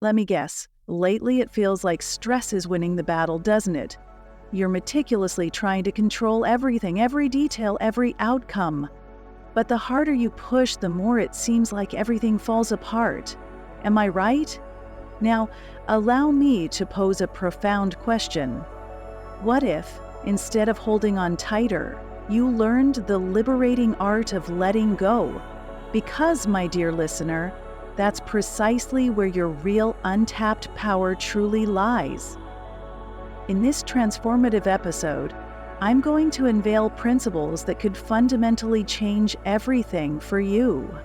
Let me guess, lately it feels like stress is winning the battle, doesn't it? You're meticulously trying to control everything, every detail, every outcome. But the harder you push, the more it seems like everything falls apart. Am I right? Now, allow me to pose a profound question. What if, instead of holding on tighter, you learned the liberating art of letting go? Because, my dear listener, that's precisely where your real untapped power truly lies. In this transformative episode, I'm going to unveil principles that could fundamentally change everything for you.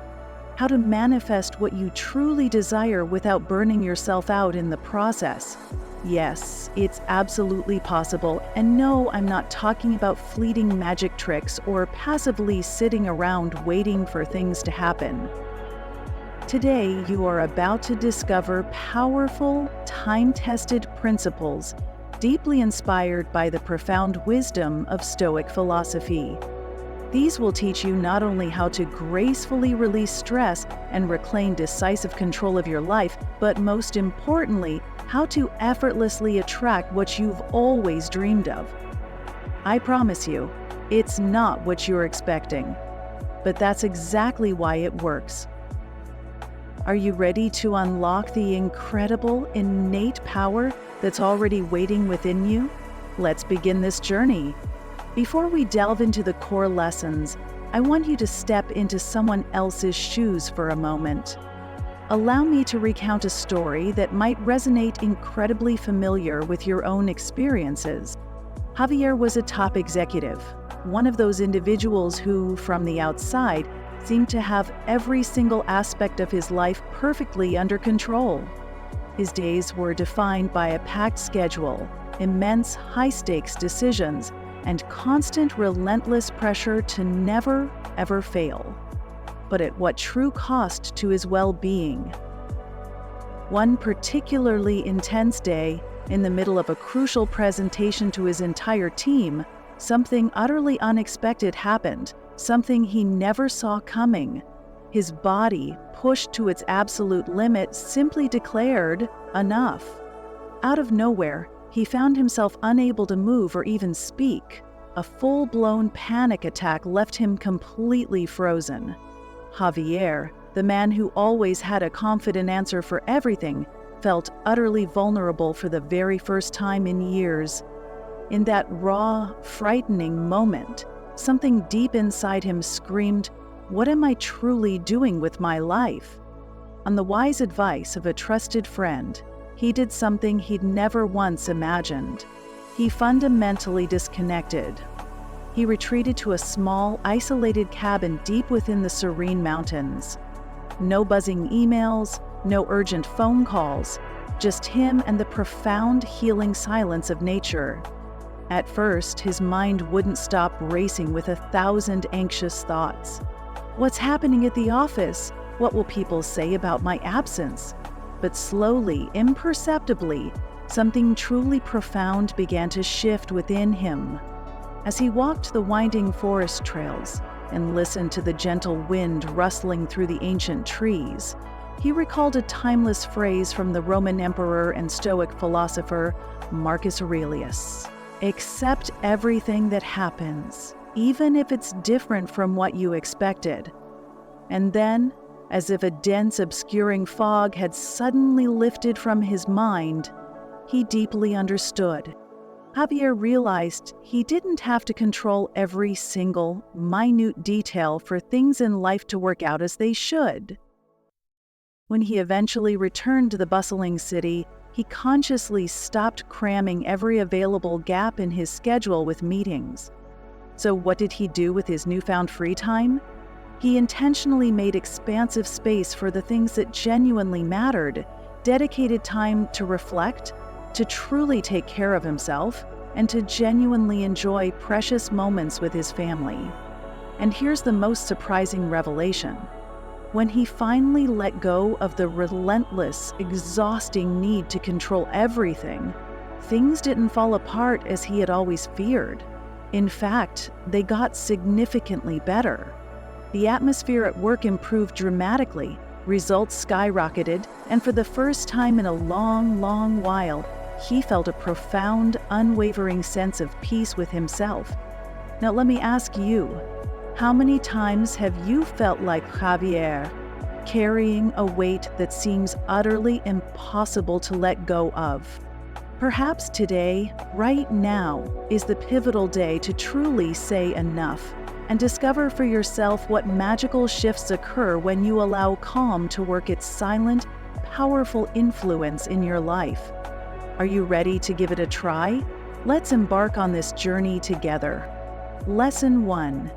How to manifest what you truly desire without burning yourself out in the process. Yes, it's absolutely possible, and no, I'm not talking about fleeting magic tricks or passively sitting around waiting for things to happen. Today, you are about to discover powerful, time-tested principles deeply inspired by the profound wisdom of Stoic philosophy. These will teach you not only how to gracefully release stress and reclaim decisive control of your life, but most importantly, how to effortlessly attract what you've always dreamed of. I promise you, it's not what you're expecting, but that's exactly why it works. Are you ready to unlock the incredible, innate power that's already waiting within you? Let's begin this journey. Before we delve into the core lessons, I want you to step into someone else's shoes for a moment. Allow me to recount a story that might resonate incredibly familiar with your own experiences. Javier was a top executive, one of those individuals who, from the outside, seemed to have every single aspect of his life perfectly under control. His days were defined by a packed schedule, immense high-stakes decisions, and constant relentless pressure to never, ever fail. But at what true cost to his well-being? One particularly intense day, in the middle of a crucial presentation to his entire team, something utterly unexpected happened. Something he never saw coming. His body, pushed to its absolute limit, simply declared, "Enough." Out of nowhere, he found himself unable to move or even speak. A full-blown panic attack left him completely frozen. Javier, the man who always had a confident answer for everything, felt utterly vulnerable for the very first time in years. In that raw, frightening moment, something deep inside him screamed, "What am I truly doing with my life?" On the wise advice of a trusted friend, he did something he'd never once imagined. He fundamentally disconnected. He retreated to a small, isolated cabin deep within the serene mountains. No buzzing emails, no urgent phone calls, just him and the profound, healing silence of nature. At first, his mind wouldn't stop racing with 1,000 anxious thoughts. What's happening at the office? What will people say about my absence? But slowly, imperceptibly, something truly profound began to shift within him. As he walked the winding forest trails and listened to the gentle wind rustling through the ancient trees, he recalled a timeless phrase from the Roman emperor and Stoic philosopher Marcus Aurelius. Accept everything that happens, even if it's different from what you expected. And then, as if a dense, obscuring fog had suddenly lifted from his mind, he deeply understood. Javier realized he didn't have to control every single, minute detail for things in life to work out as they should. When he eventually returned to the bustling city, he consciously stopped cramming every available gap in his schedule with meetings. So what did he do with his newfound free time? He intentionally made expansive space for the things that genuinely mattered, dedicated time to reflect, to truly take care of himself, and to genuinely enjoy precious moments with his family. And here's the most surprising revelation. When he finally let go of the relentless, exhausting need to control everything, things didn't fall apart as he had always feared. In fact, they got significantly better. The atmosphere at work improved dramatically, Results skyrocketed, and for the first time in a long, long while, he felt a profound, unwavering sense of peace with himself. Now let me ask you, how many times have you felt like Javier, carrying a weight that seems utterly impossible to let go of? Perhaps today, right now, is the pivotal day to truly say enough and discover for yourself what magical shifts occur when you allow calm to work its silent, powerful influence in your life. Are you ready to give it a try? Let's embark on this journey together. Lesson 1.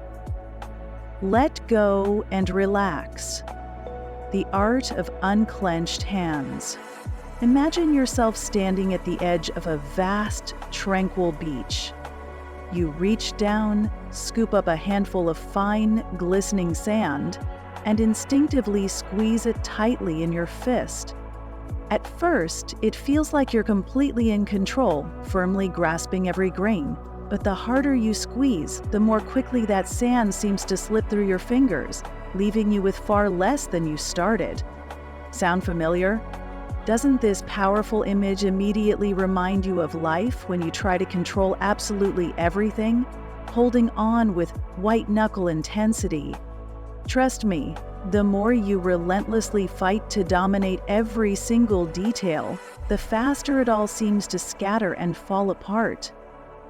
Let go and relax. The art of unclenched hands. Imagine yourself standing at the edge of a vast, tranquil beach. You reach down, scoop up a handful of fine, glistening sand, and instinctively squeeze it tightly in your fist. At first, it feels like you're completely in control, firmly grasping every grain. But the harder you squeeze, the more quickly that sand seems to slip through your fingers, leaving you with far less than you started. Sound familiar? Doesn't this powerful image immediately remind you of life when you try to control absolutely everything, holding on with white-knuckle intensity? Trust me, the more you relentlessly fight to dominate every single detail, the faster it all seems to scatter and fall apart.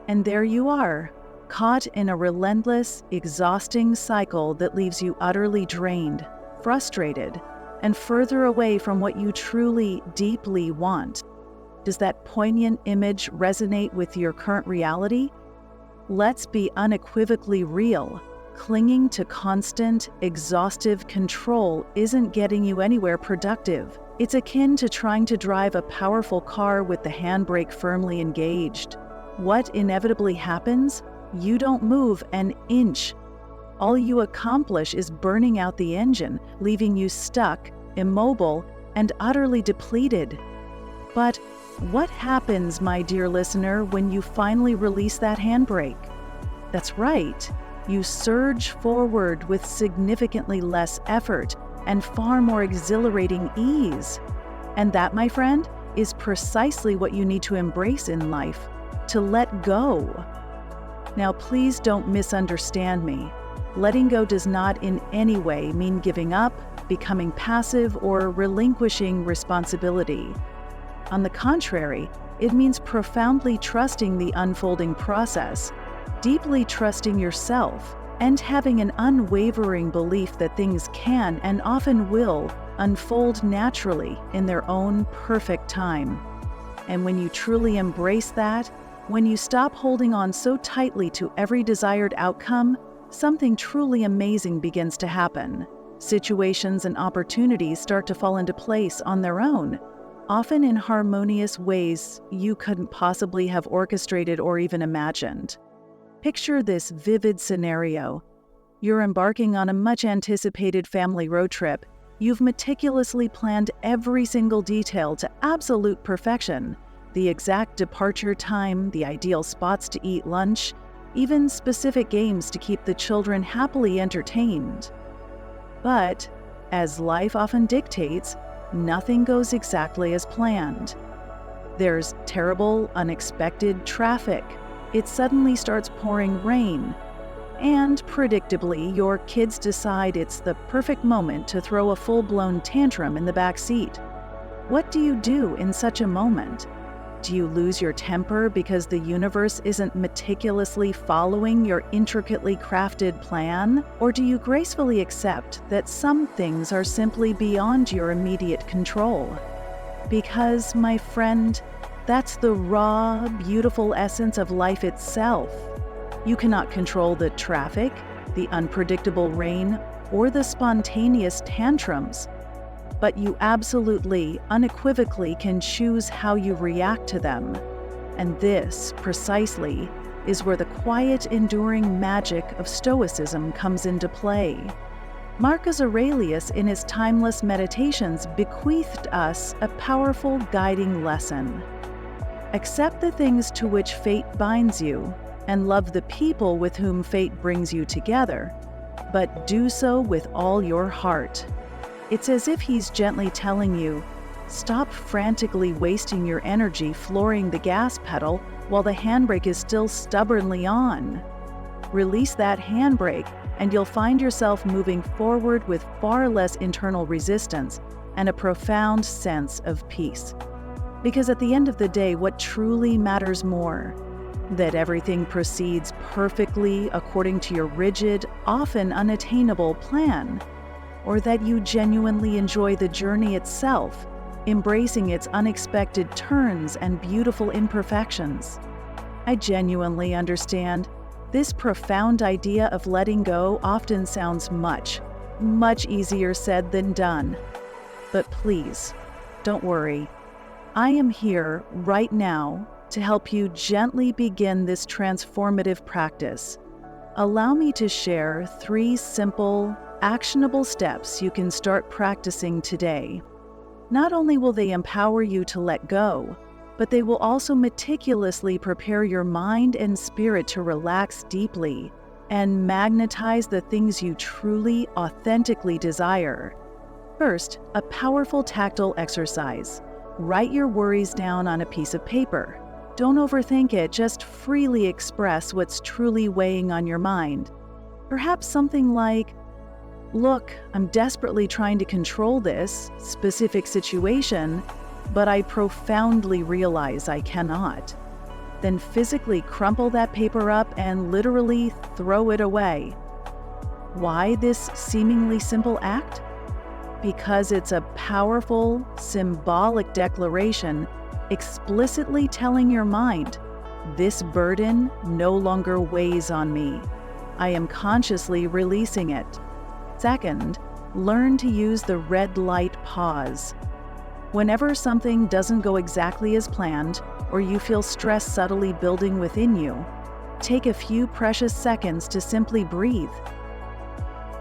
And there you are, caught in a relentless, exhausting cycle that leaves you utterly drained, frustrated, and further away from what you truly, deeply want. Does that poignant image resonate with your current reality? Let's be unequivocally real. Clinging to constant, exhaustive control isn't getting you anywhere productive. It's akin to trying to drive a powerful car with the handbrake firmly engaged. What inevitably happens? You don't move an inch. All you accomplish is burning out the engine, leaving you stuck, immobile, and utterly depleted. But what happens, my dear listener, when you finally release that handbrake? That's right, you surge forward with significantly less effort and far more exhilarating ease. And that, my friend, is precisely what you need to embrace in life, to let go. Now, please don't misunderstand me. Letting go does not in any way mean giving up, becoming passive, or relinquishing responsibility. On the contrary, it means profoundly trusting the unfolding process, deeply trusting yourself, and having an unwavering belief that things can and often will unfold naturally in their own perfect time. And when you truly embrace that, when you stop holding on so tightly to every desired outcome, something truly amazing begins to happen. Situations and opportunities start to fall into place on their own, often in harmonious ways you couldn't possibly have orchestrated or even imagined. Picture this vivid scenario. You're embarking on a much-anticipated family road trip. You've meticulously planned every single detail to absolute perfection. The exact departure time, the ideal spots to eat lunch, even specific games to keep the children happily entertained. But, as life often dictates, nothing goes exactly as planned. There's terrible, unexpected traffic. It suddenly starts pouring rain. And predictably, your kids decide it's the perfect moment to throw a full-blown tantrum in the back seat. What do you do in such a moment? Do you lose your temper because the universe isn't meticulously following your intricately crafted plan? Or do you gracefully accept that some things are simply beyond your immediate control? Because, my friend, that's the raw, beautiful essence of life itself. You cannot control the traffic, the unpredictable rain, or the spontaneous tantrums. But you absolutely, unequivocally can choose how you react to them. And this, precisely, is where the quiet, enduring magic of Stoicism comes into play. Marcus Aurelius, in his timeless meditations, bequeathed us a powerful guiding lesson. Accept the things to which fate binds you, and love the people with whom fate brings you together, but do so with all your heart. It's as if he's gently telling you, stop frantically wasting your energy flooring the gas pedal while the handbrake is still stubbornly on. Release that handbrake, and you'll find yourself moving forward with far less internal resistance and a profound sense of peace. Because at the end of the day, what truly matters more? That everything proceeds perfectly according to your rigid, often unattainable plan? Or that you genuinely enjoy the journey itself, embracing its unexpected turns and beautiful imperfections? I genuinely understand. This profound idea of letting go often sounds much easier said than done. But please, don't worry. I am here right now to help you gently begin this transformative practice. Allow me to share 3 simple, actionable steps you can start practicing today. Not only will they empower you to let go, but they will also meticulously prepare your mind and spirit to relax deeply and magnetize the things you truly, authentically desire. First, a powerful tactile exercise. Write your worries down on a piece of paper. Don't overthink it, just freely express what's truly weighing on your mind. Perhaps something like, look, I'm desperately trying to control this specific situation, but I profoundly realize I cannot. Then physically crumple that paper up and literally throw it away. Why this seemingly simple act? Because it's a powerful, symbolic declaration explicitly telling your mind, this burden no longer weighs on me. I am consciously releasing it. Second, learn to use the red light pause. Whenever something doesn't go exactly as planned, or you feel stress subtly building within you, take a few precious seconds to simply breathe.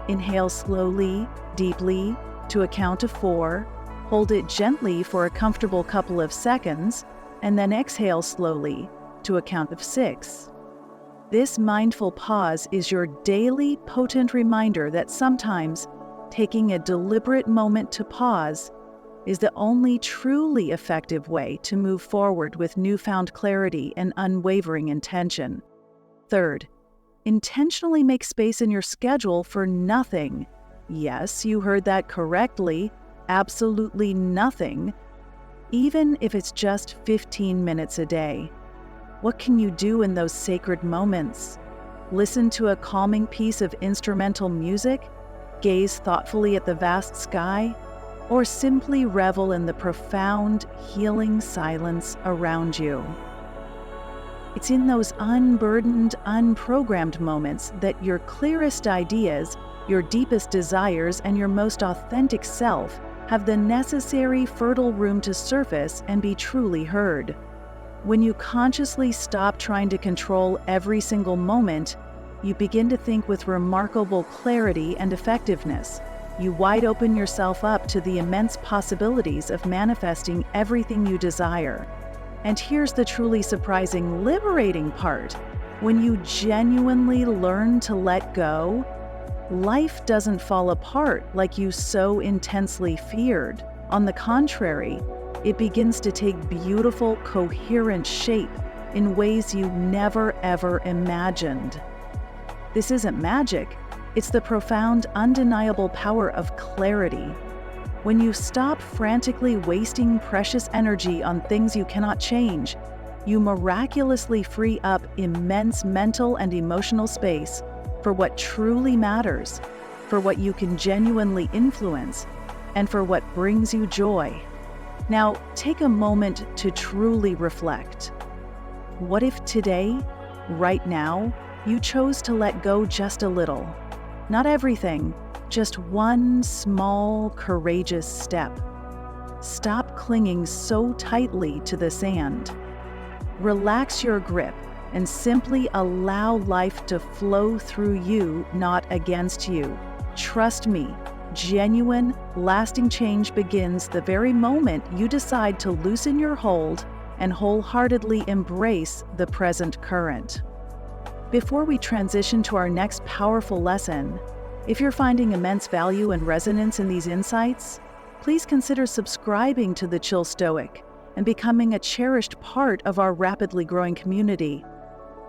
Inhale slowly, deeply, to a count of 4, hold it gently for a comfortable couple of seconds, and then exhale slowly to a count of 6. This mindful pause is your daily potent reminder that sometimes taking a deliberate moment to pause is the only truly effective way to move forward with newfound clarity and unwavering intention. Third, intentionally make space in your schedule for nothing. Yes, you heard that correctly, absolutely nothing, even if it's just 15 minutes a day. What can you do in those sacred moments? Listen to a calming piece of instrumental music, gaze thoughtfully at the vast sky, or simply revel in the profound, healing silence around you. It's in those unburdened, unprogrammed moments that your clearest ideas, your deepest desires, and your most authentic self have the necessary fertile room to surface and be truly heard. When you consciously stop trying to control every single moment, you begin to think with remarkable clarity and effectiveness. You wide open yourself up to the immense possibilities of manifesting everything you desire. And here's the truly surprising, liberating part. When you genuinely learn to let go, life doesn't fall apart like you so intensely feared. On the contrary, it begins to take beautiful, coherent shape in ways you never ever imagined. This isn't magic. It's the profound, undeniable power of clarity. When you stop frantically wasting precious energy on things you cannot change, you miraculously free up immense mental and emotional space for what truly matters, for what you can genuinely influence, and for what brings you joy. Now, take a moment to truly reflect. What if today, right now, you chose to let go just a little? Not everything, just one small, courageous step. Stop clinging so tightly to the sand. Relax your grip and simply allow life to flow through you, not against you. Trust me, genuine, lasting change begins the very moment you decide to loosen your hold and wholeheartedly embrace the present current. Before we transition to our next powerful lesson, If you're finding immense value and resonance in these insights, please consider subscribing to the Chill Stoic and becoming a cherished part of our rapidly growing community.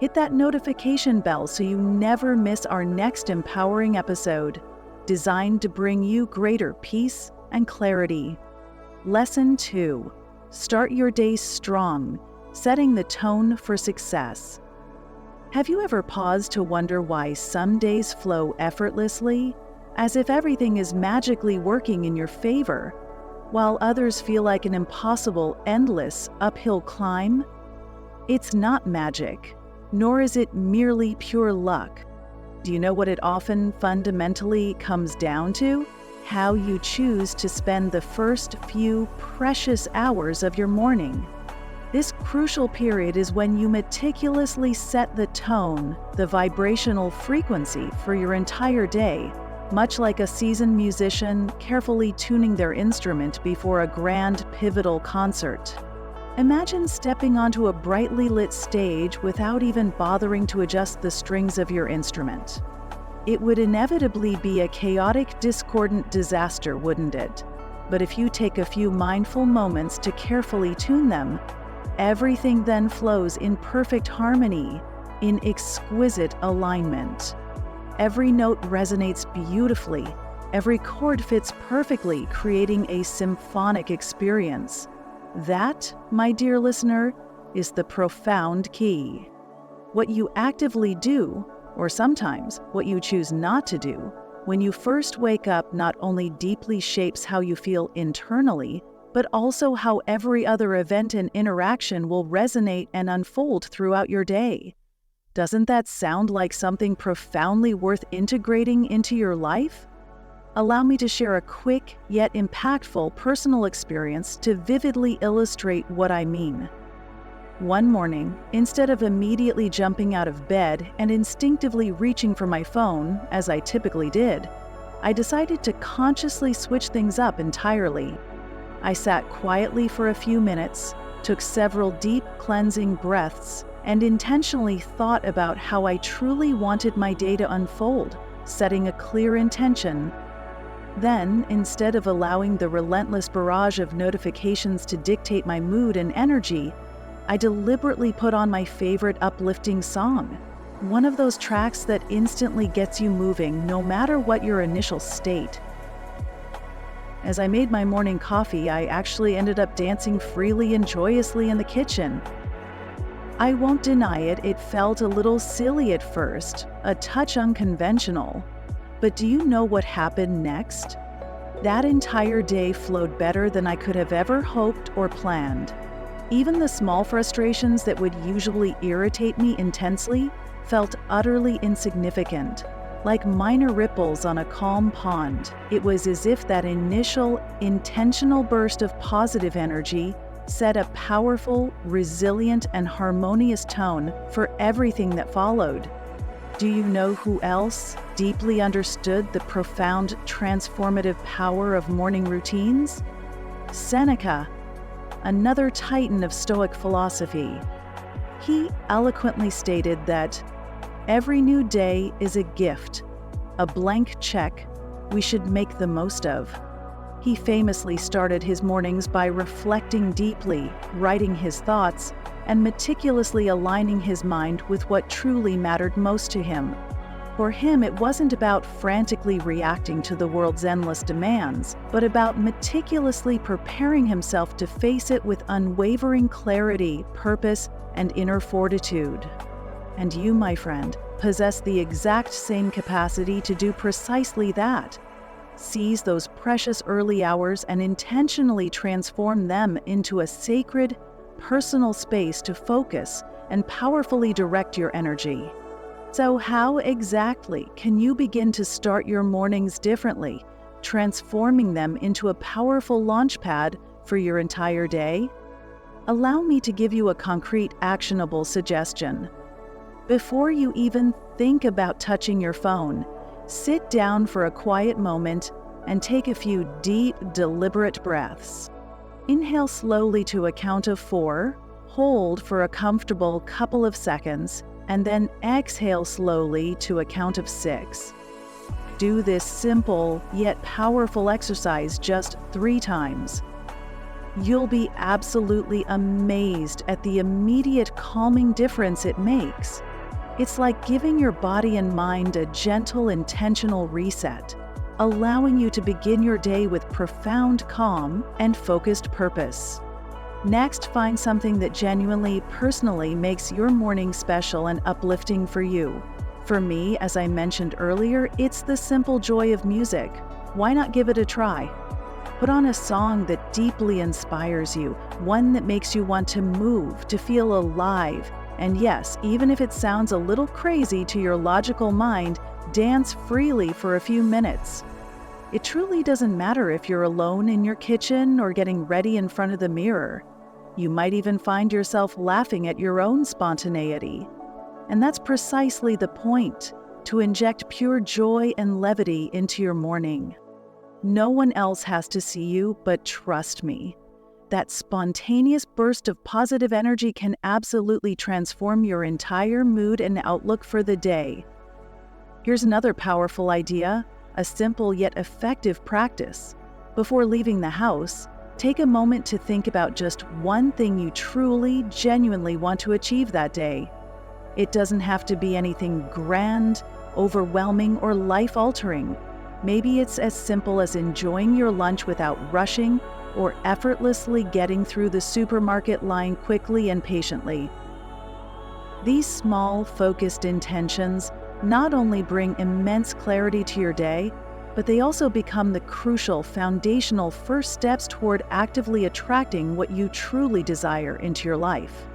Hit that notification bell so you never miss our next empowering episode, designed to bring you greater peace and clarity. Lesson 2. Start your day strong, setting the tone for success. Have you ever paused to wonder why some days flow effortlessly, as if everything is magically working in your favor, while others feel like an impossible, endless uphill climb? It's not magic, nor is it merely pure luck. Do you know what it often fundamentally comes down to? How you choose to spend the first few precious hours of your morning. This crucial period is when you meticulously set the tone, the vibrational frequency for your entire day, much like a seasoned musician carefully tuning their instrument before a grand, pivotal concert. Imagine stepping onto a brightly lit stage without even bothering to adjust the strings of your instrument. It would inevitably be a chaotic, discordant disaster, wouldn't it? But if you take a few mindful moments to carefully tune them, everything then flows in perfect harmony, in exquisite alignment. Every note resonates beautifully, every chord fits perfectly, creating a symphonic experience. That, my dear listener, is the profound key. What you actively do, or sometimes what you choose not to do, when you first wake up not only deeply shapes how you feel internally, but also how every other event and interaction will resonate and unfold throughout your day. Doesn't that sound like something profoundly worth integrating into your life? Allow me to share a quick yet impactful personal experience to vividly illustrate what I mean. One morning, instead of immediately jumping out of bed and instinctively reaching for my phone, as I typically did, I decided to consciously switch things up entirely. I sat quietly for a few minutes, took several deep, cleansing breaths, and intentionally thought about how I truly wanted my day to unfold, setting a clear intention. Then, instead of allowing the relentless barrage of notifications to dictate my mood and energy, I deliberately put on my favorite uplifting song, one of those tracks that instantly gets you moving no matter what your initial state. As I made my morning coffee, I actually ended up dancing freely and joyously in the kitchen. I won't deny it, it felt a little silly at first, a touch unconventional. But do you know what happened next? That entire day flowed better than I could have ever hoped or planned. Even the small frustrations that would usually irritate me intensely felt utterly insignificant. Like minor ripples on a calm pond, it was as if that initial, intentional burst of positive energy set a powerful, resilient, and harmonious tone for everything that followed. Do you know who else deeply understood the profound, transformative power of morning routines? Seneca, another titan of Stoic philosophy. He eloquently stated that every new day is a gift, a blank check we should make the most of. He famously started his mornings by reflecting deeply, writing his thoughts, and meticulously aligning his mind with what truly mattered most to him. For him, it wasn't about frantically reacting to the world's endless demands, but about meticulously preparing himself to face it with unwavering clarity, purpose, and inner fortitude. And you, my friend, possess the exact same capacity to do precisely that. Seize those precious early hours and intentionally transform them into a sacred, personal space to focus and powerfully direct your energy. So how exactly can you begin to start your mornings differently, transforming them into a powerful launchpad for your entire day? Allow me to give you a concrete, actionable suggestion. Before you even think about touching your phone, sit down for a quiet moment and take a few deep, deliberate breaths. Inhale slowly to a count of 4, hold for a comfortable couple of seconds, and then exhale slowly to a count of 6. Do this simple yet powerful exercise just 3 times. You'll be absolutely amazed at the immediate calming difference it makes. It's like giving your body and mind a gentle, intentional reset, allowing you to begin your day with profound calm and focused purpose. Next, find something that genuinely, personally makes your morning special and uplifting for you. For me, as I mentioned earlier, it's the simple joy of music. Why not give it a try? Put on a song that deeply inspires you, one that makes you want to move, to feel alive. And yes, even if it sounds a little crazy to your logical mind, dance freely for a few minutes. It truly doesn't matter if you're alone in your kitchen or getting ready in front of the mirror. You might even find yourself laughing at your own spontaneity. And that's precisely the point, to inject pure joy and levity into your morning. No one else has to see you, but trust me. That spontaneous burst of positive energy can absolutely transform your entire mood and outlook for the day. Here's another powerful idea, a simple yet effective practice. Before leaving the house, take a moment to think about just one thing you truly, genuinely want to achieve that day. It doesn't have to be anything grand, overwhelming, or life-altering. Maybe it's as simple as enjoying your lunch without rushing, or effortlessly getting through the supermarket line quickly and patiently. These small, focused intentions not only bring immense clarity to your day, but they also become the crucial, foundational first steps toward actively attracting what you truly desire into your life.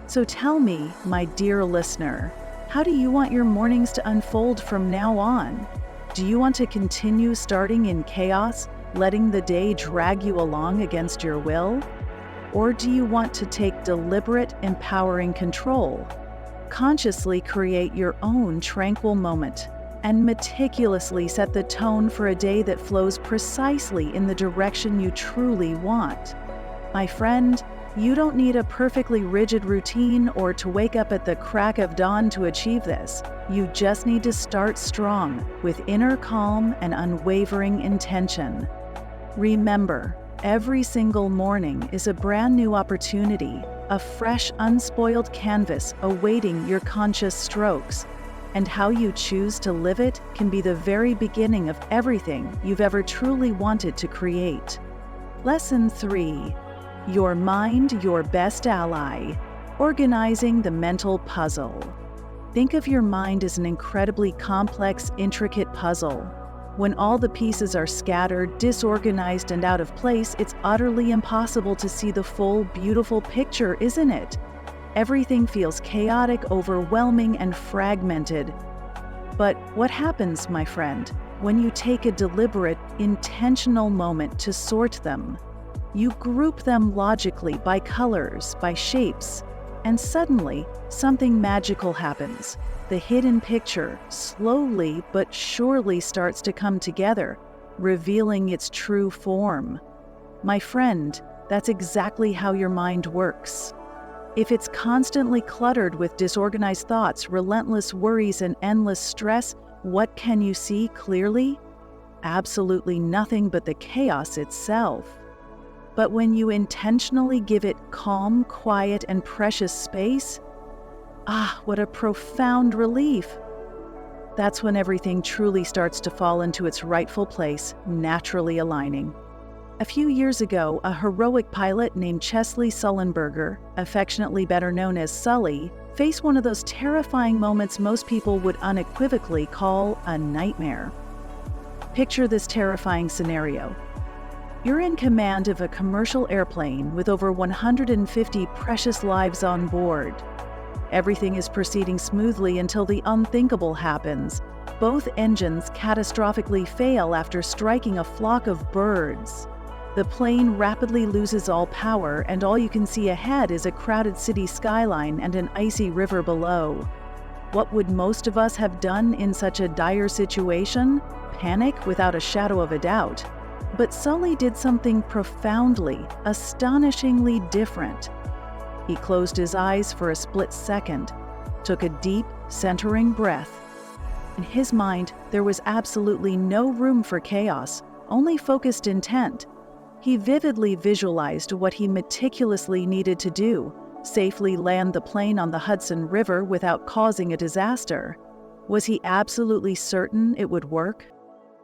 So tell me, my dear listener, how do you want your mornings to unfold from now on? Do you want to continue starting in chaos, letting the day drag you along against your will? Or do you want to take deliberate, empowering control? Consciously create your own tranquil moment and meticulously set the tone for a day that flows precisely in the direction you truly want. My friend, you don't need a perfectly rigid routine or to wake up at the crack of dawn to achieve this. You just need to start strong with inner calm and unwavering intention. Remember, every single morning is a brand new opportunity, a fresh, unspoiled canvas awaiting your conscious strokes. And how you choose to live it can be the very beginning of everything you've ever truly wanted to create. Lesson 3. Your mind, your best ally. Organizing the mental puzzle. Think of your mind as an incredibly complex, intricate puzzle. When all the pieces are scattered, disorganized, and out of place, it's utterly impossible to see the full, beautiful picture, isn't it? Everything feels chaotic, overwhelming, and fragmented. But what happens, my friend, when you take a deliberate, intentional moment to sort them? You group them logically by colors, by shapes, and suddenly, something magical happens. The hidden picture slowly but surely starts to come together, revealing its true form. My friend, that's exactly how your mind works. If it's constantly cluttered with disorganized thoughts, relentless worries, and endless stress, what can you see clearly? Absolutely nothing but the chaos itself. But when you intentionally give it calm, quiet, and precious space, what a profound relief. That's when everything truly starts to fall into its rightful place, naturally aligning. A few years ago, a heroic pilot named Chesley Sullenberger, affectionately better known as Sully, faced one of those terrifying moments most people would unequivocally call a nightmare. Picture this terrifying scenario. You're in command of a commercial airplane with over 150 precious lives on board. Everything is proceeding smoothly until the unthinkable happens. Both engines catastrophically fail after striking a flock of birds. The plane rapidly loses all power, and all you can see ahead is a crowded city skyline and an icy river below. What would most of us have done in such a dire situation? Panic without a shadow of a doubt. But Sully did something profoundly, astonishingly different. He closed his eyes for a split second, took a deep, centering breath, In his mind, there was absolutely no room for chaos, only focused intent. He vividly visualized what he meticulously needed to do: safely land the plane on the Hudson River without causing a disaster. Was he absolutely certain it would work?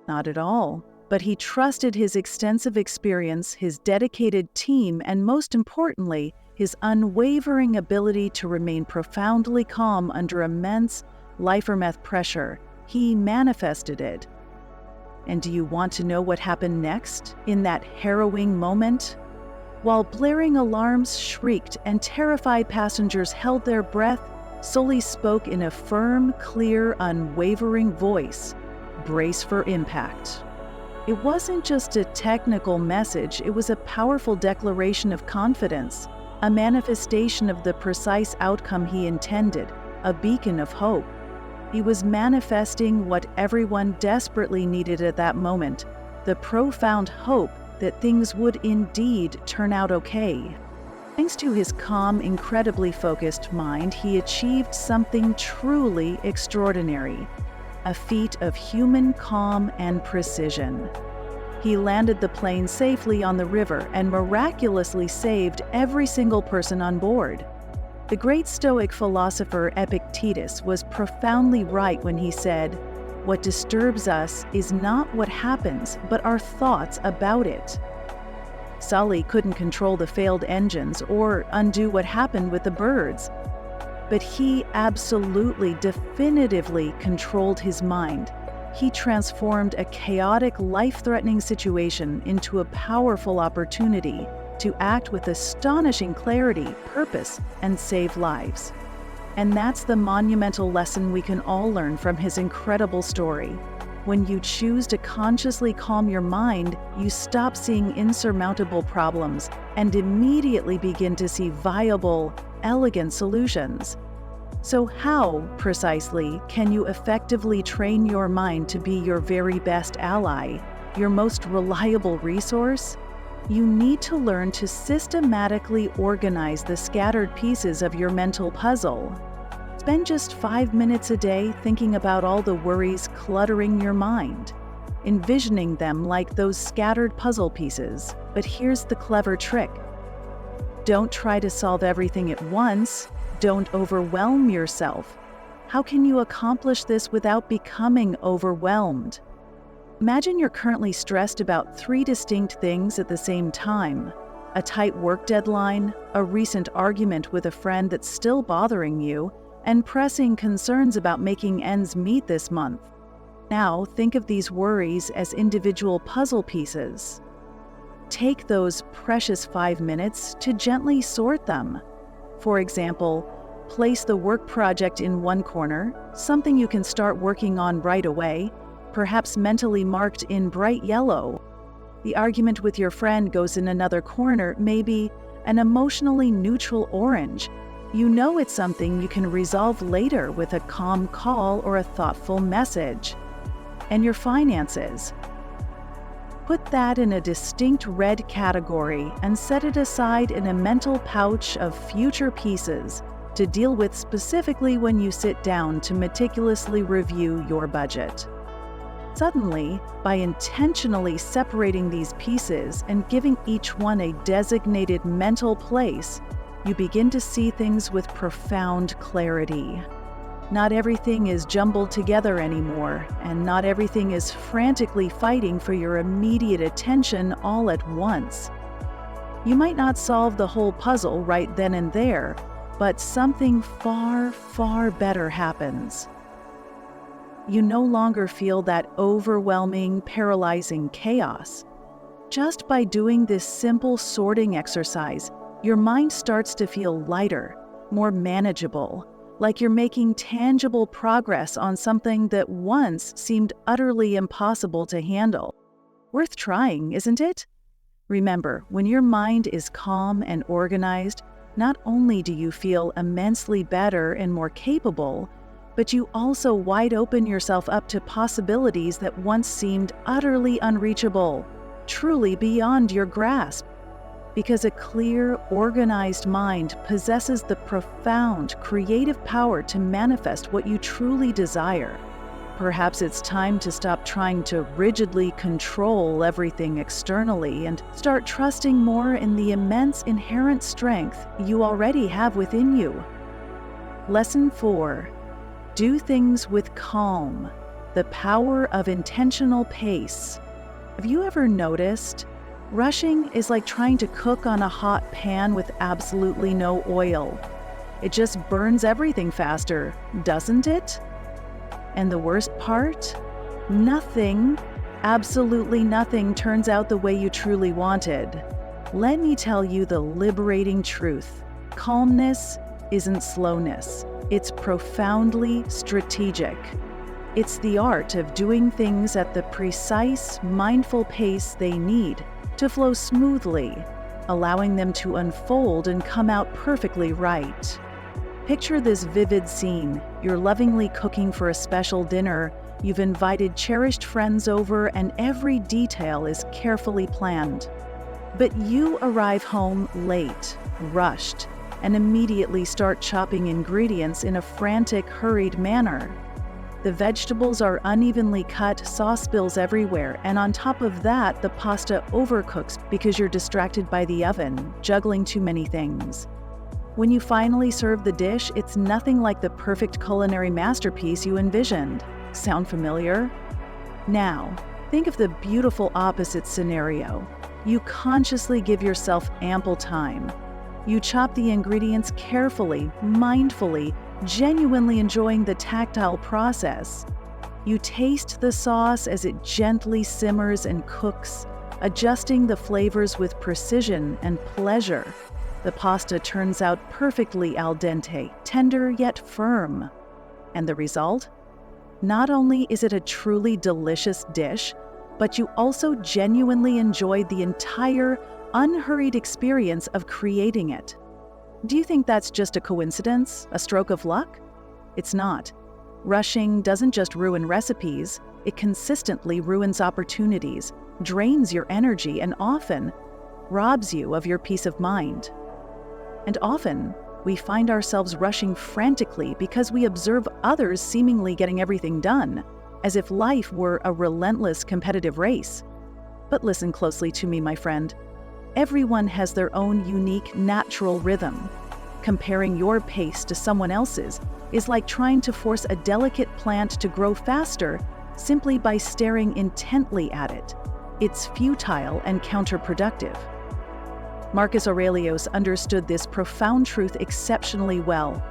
Not at all. But he trusted his extensive experience, his dedicated team, and most importantly, his unwavering ability to remain profoundly calm under immense life-or-death pressure. He manifested it. And do you want to know what happened next, in that harrowing moment? While blaring alarms shrieked and terrified passengers held their breath, Sully spoke in a firm, clear, unwavering voice: brace for impact. It wasn't just a technical message, it was a powerful declaration of confidence, a manifestation of the precise outcome he intended, a beacon of hope. He was manifesting what everyone desperately needed at that moment: the profound hope that things would indeed turn out okay. Thanks to his calm, incredibly focused mind, he achieved something truly extraordinary: a feat of human calm and precision. He landed the plane safely on the river and miraculously saved every single person on board. The great Stoic philosopher Epictetus was profoundly right when he said, "What disturbs us is not what happens, but our thoughts about it." Sully couldn't control the failed engines or undo what happened with the birds, but he absolutely, definitively controlled his mind. He transformed a chaotic, life-threatening situation into a powerful opportunity to act with astonishing clarity, purpose, and save lives. And that's the monumental lesson we can all learn from his incredible story. When you choose to consciously calm your mind, you stop seeing insurmountable problems and immediately begin to see viable, elegant solutions. So how, precisely, can you effectively train your mind to be your very best ally, your most reliable resource? You need to learn to systematically organize the scattered pieces of your mental puzzle. Spend just 5 minutes a day thinking about all the worries cluttering your mind, envisioning them like those scattered puzzle pieces. But here's the clever trick. Don't try to solve everything at once. Don't overwhelm yourself. How can you accomplish this without becoming overwhelmed? Imagine you're currently stressed about 3 distinct things at the same time: a tight work deadline, a recent argument with a friend that's still bothering you, and pressing concerns about making ends meet this month. Now, think of these worries as individual puzzle pieces. Take those precious 5 minutes to gently sort them. For example, place the work project in one corner, something you can start working on right away, perhaps mentally marked in bright yellow. The argument with your friend goes in another corner, maybe an emotionally neutral orange. You know it's something you can resolve later with a calm call or a thoughtful message. And your finances. Put that in a distinct red category and set it aside in a mental pouch of future pieces to deal with specifically when you sit down to meticulously review your budget. Suddenly, by intentionally separating these pieces and giving each one a designated mental place, you begin to see things with profound clarity. Not everything is jumbled together anymore, and not everything is frantically fighting for your immediate attention all at once. You might not solve the whole puzzle right then and there, but something far, far better happens. You no longer feel that overwhelming, paralyzing chaos. Just by doing this simple sorting exercise, your mind starts to feel lighter, more manageable, like you're making tangible progress on something that once seemed utterly impossible to handle. Worth trying, isn't it? Remember, when your mind is calm and organized, not only do you feel immensely better and more capable, but you also wide open yourself up to possibilities that once seemed utterly unreachable, truly beyond your grasp. Because a clear, organized mind possesses the profound, creative power to manifest what you truly desire. Perhaps it's time to stop trying to rigidly control everything externally and start trusting more in the immense inherent strength you already have within you. Lesson 4. Do things with calm. The power of intentional pace. Have you ever noticed? Rushing is like trying to cook on a hot pan with absolutely no oil. It just burns everything faster, doesn't it? And the worst part? Nothing, absolutely nothing turns out the way you truly wanted. Let me tell you the liberating truth. Calmness isn't slowness. It's profoundly strategic. It's the art of doing things at the precise, mindful pace they need to flow smoothly, allowing them to unfold and come out perfectly right. Picture this vivid scene. You're lovingly cooking for a special dinner. You've invited cherished friends over, and every detail is carefully planned. But you arrive home late, rushed, and immediately start chopping ingredients in a frantic, hurried manner. The vegetables are unevenly cut, sauce spills everywhere, and on top of that, the pasta overcooks because you're distracted by the oven, juggling too many things. When you finally serve the dish, it's nothing like the perfect culinary masterpiece you envisioned. Sound familiar? Now, think of the beautiful opposite scenario. You consciously give yourself ample time. You chop the ingredients carefully, mindfully, genuinely enjoying the tactile process. You taste the sauce as it gently simmers and cooks, adjusting the flavors with precision and pleasure. The pasta turns out perfectly al dente, tender yet firm. And the result? Not only is it a truly delicious dish, but you also genuinely enjoyed the entire, unhurried experience of creating it. Do you think that's just a coincidence, a stroke of luck? It's not. Rushing doesn't just ruin recipes, it consistently ruins opportunities, drains your energy, and often robs you of your peace of mind. And often, we find ourselves rushing frantically because we observe others seemingly getting everything done, as if life were a relentless competitive race. But listen closely to me, my friend. Everyone has their own unique natural rhythm. Comparing your pace to someone else's is like trying to force a delicate plant to grow faster simply by staring intently at it. It's futile and counterproductive. Marcus Aurelius understood this profound truth exceptionally well.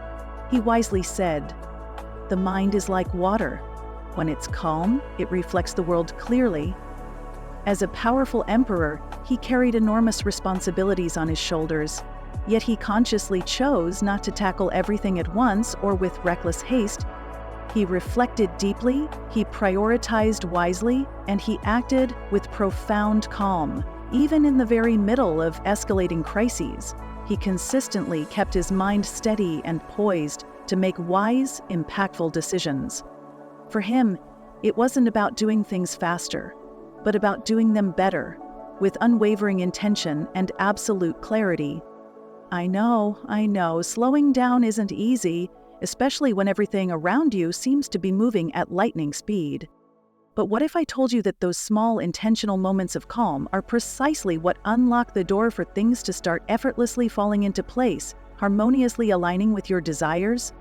He wisely said, "The mind is like water. When it's calm, it reflects the world clearly." As a powerful emperor, he carried enormous responsibilities on his shoulders, yet he consciously chose not to tackle everything at once or with reckless haste. He reflected deeply, he prioritized wisely, and he acted with profound calm. Even in the very middle of escalating crises, he consistently kept his mind steady and poised to make wise, impactful decisions. For him, it wasn't about doing things faster, but about doing them better, with unwavering intention and absolute clarity. I know, slowing down isn't easy, especially when everything around you seems to be moving at lightning speed. But what if I told you that those small, intentional moments of calm are precisely what unlock the door for things to start effortlessly falling into place, harmoniously aligning with your desires?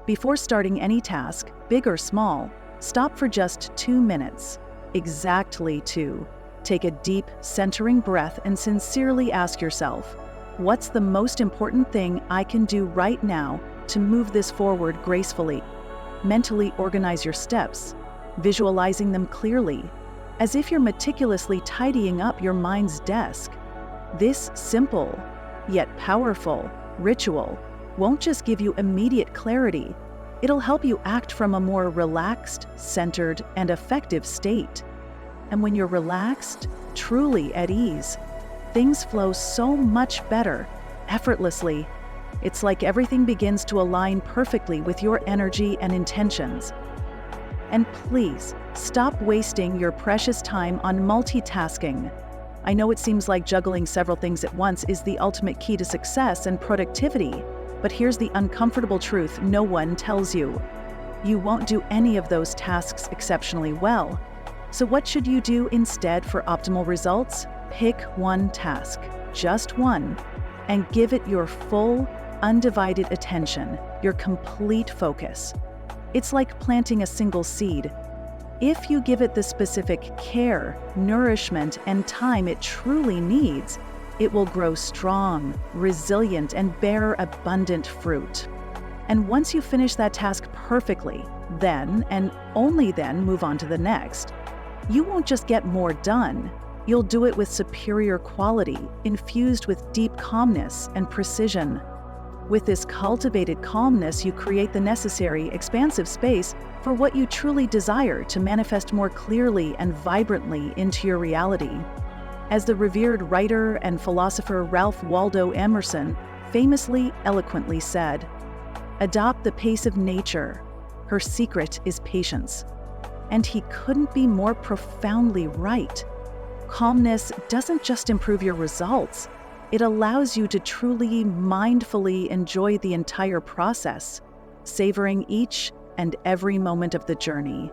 Before starting any task, big or small, stop for just 2 minutes. Exactly 2. Take a deep, centering breath and sincerely ask yourself, what's the most important thing I can do right now to move this forward gracefully? Mentally organize your steps, visualizing them clearly, as if you're meticulously tidying up your mind's desk. This simple, yet powerful, ritual won't just give you immediate clarity, it'll help you act from a more relaxed, centered, and effective state. And when you're relaxed, truly at ease, things flow so much better, effortlessly. It's like everything begins to align perfectly with your energy and intentions. And please, stop wasting your precious time on multitasking. I know it seems like juggling several things at once is the ultimate key to success and productivity, but here's the uncomfortable truth no one tells you. You won't do any of those tasks exceptionally well. So what should you do instead for optimal results? Pick one task, just one, and give it your full, undivided attention, your complete focus. It's like planting a single seed. If you give it the specific care, nourishment, and time it truly needs, it will grow strong, resilient, and bear abundant fruit. And once you finish that task perfectly, then, and only then, move on to the next. You won't just get more done, you'll do it with superior quality, infused with deep calmness and precision. With this cultivated calmness, you create the necessary, expansive space for what you truly desire to manifest more clearly and vibrantly into your reality. As the revered writer and philosopher Ralph Waldo Emerson famously, eloquently said, "Adopt the pace of nature. Her secret is patience." And he couldn't be more profoundly right. Calmness doesn't just improve your results, it allows you to truly, mindfully enjoy the entire process, savoring each and every moment of the journey.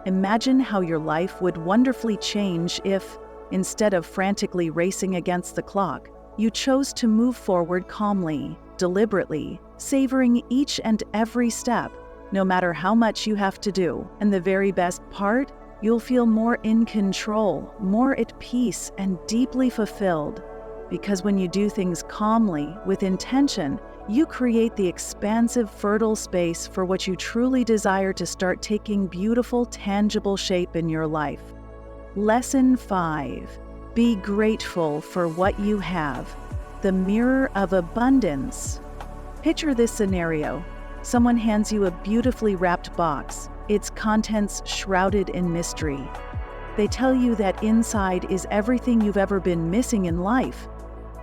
Imagine how your life would wonderfully change if, instead of frantically racing against the clock, you chose to move forward calmly, deliberately, savoring each and every step, no matter how much you have to do. And the very best part, you'll feel more in control, more at peace, and deeply fulfilled. Because when you do things calmly, with intention, you create the expansive, fertile space for what you truly desire to start taking beautiful, tangible shape in your life. Lesson 5. Be grateful for what you have. The mirror of abundance. Picture this scenario. Someone hands you a beautifully wrapped box, its contents shrouded in mystery. They tell you that inside is everything you've ever been missing in life.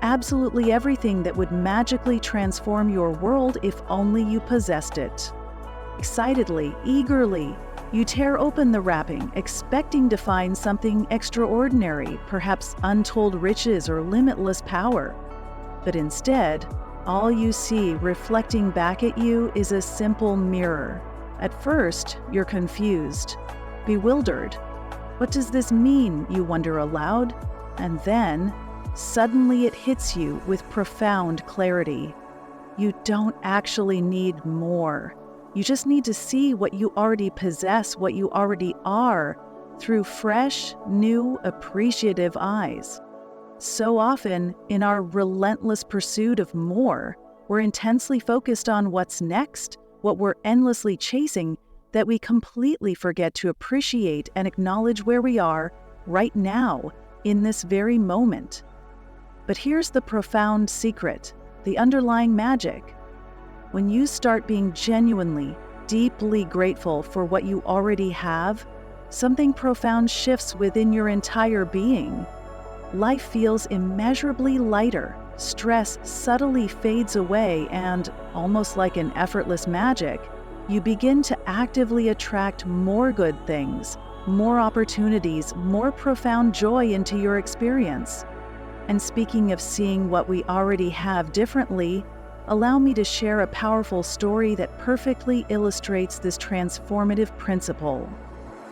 Absolutely everything that would magically transform your world if only you possessed it. Excitedly, eagerly, you tear open the wrapping, expecting to find something extraordinary, perhaps untold riches or limitless power. But instead, all you see reflecting back at you is a simple mirror. At first, you're confused, bewildered. What does this mean, you wonder aloud? And then, suddenly it hits you with profound clarity. You don't actually need more. You just need to see what you already possess, what you already are, through fresh, new, appreciative eyes. So often, in our relentless pursuit of more, we're intensely focused on what's next, what we're endlessly chasing, that we completely forget to appreciate and acknowledge where we are right now, in this very moment. But here's the profound secret, the underlying magic. When you start being genuinely, deeply grateful for what you already have, something profound shifts within your entire being. Life feels immeasurably lighter, stress subtly fades away, and, almost like an effortless magic, you begin to actively attract more good things, more opportunities, more profound joy into your experience. And speaking of seeing what we already have differently, allow me to share a powerful story that perfectly illustrates this transformative principle.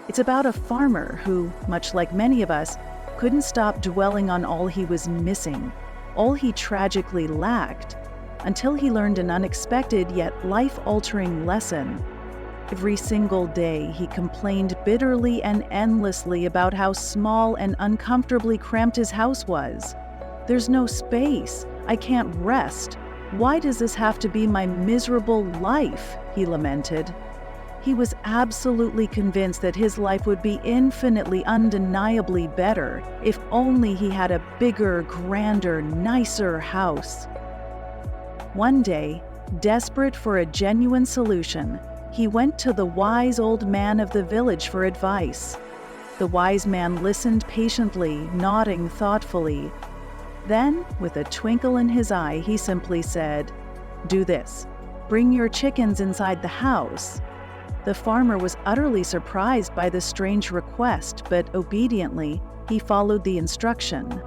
It's about a farmer who, much like many of us, couldn't stop dwelling on all he was missing, all he tragically lacked, until he learned an unexpected yet life-altering lesson. Every single day, he complained bitterly and endlessly about how small and uncomfortably cramped his house was. "There's no space. I can't rest. Why does this have to be my miserable life?" he lamented. He was absolutely convinced that his life would be infinitely, undeniably better if only he had a bigger, grander, nicer house. One day, desperate for a genuine solution, he went to the wise old man of the village for advice. The wise man listened patiently, nodding thoughtfully. Then, with a twinkle in his eye, he simply said, "Do this. Bring your chickens inside the house." The farmer was utterly surprised by the strange request, but obediently, he followed the instruction.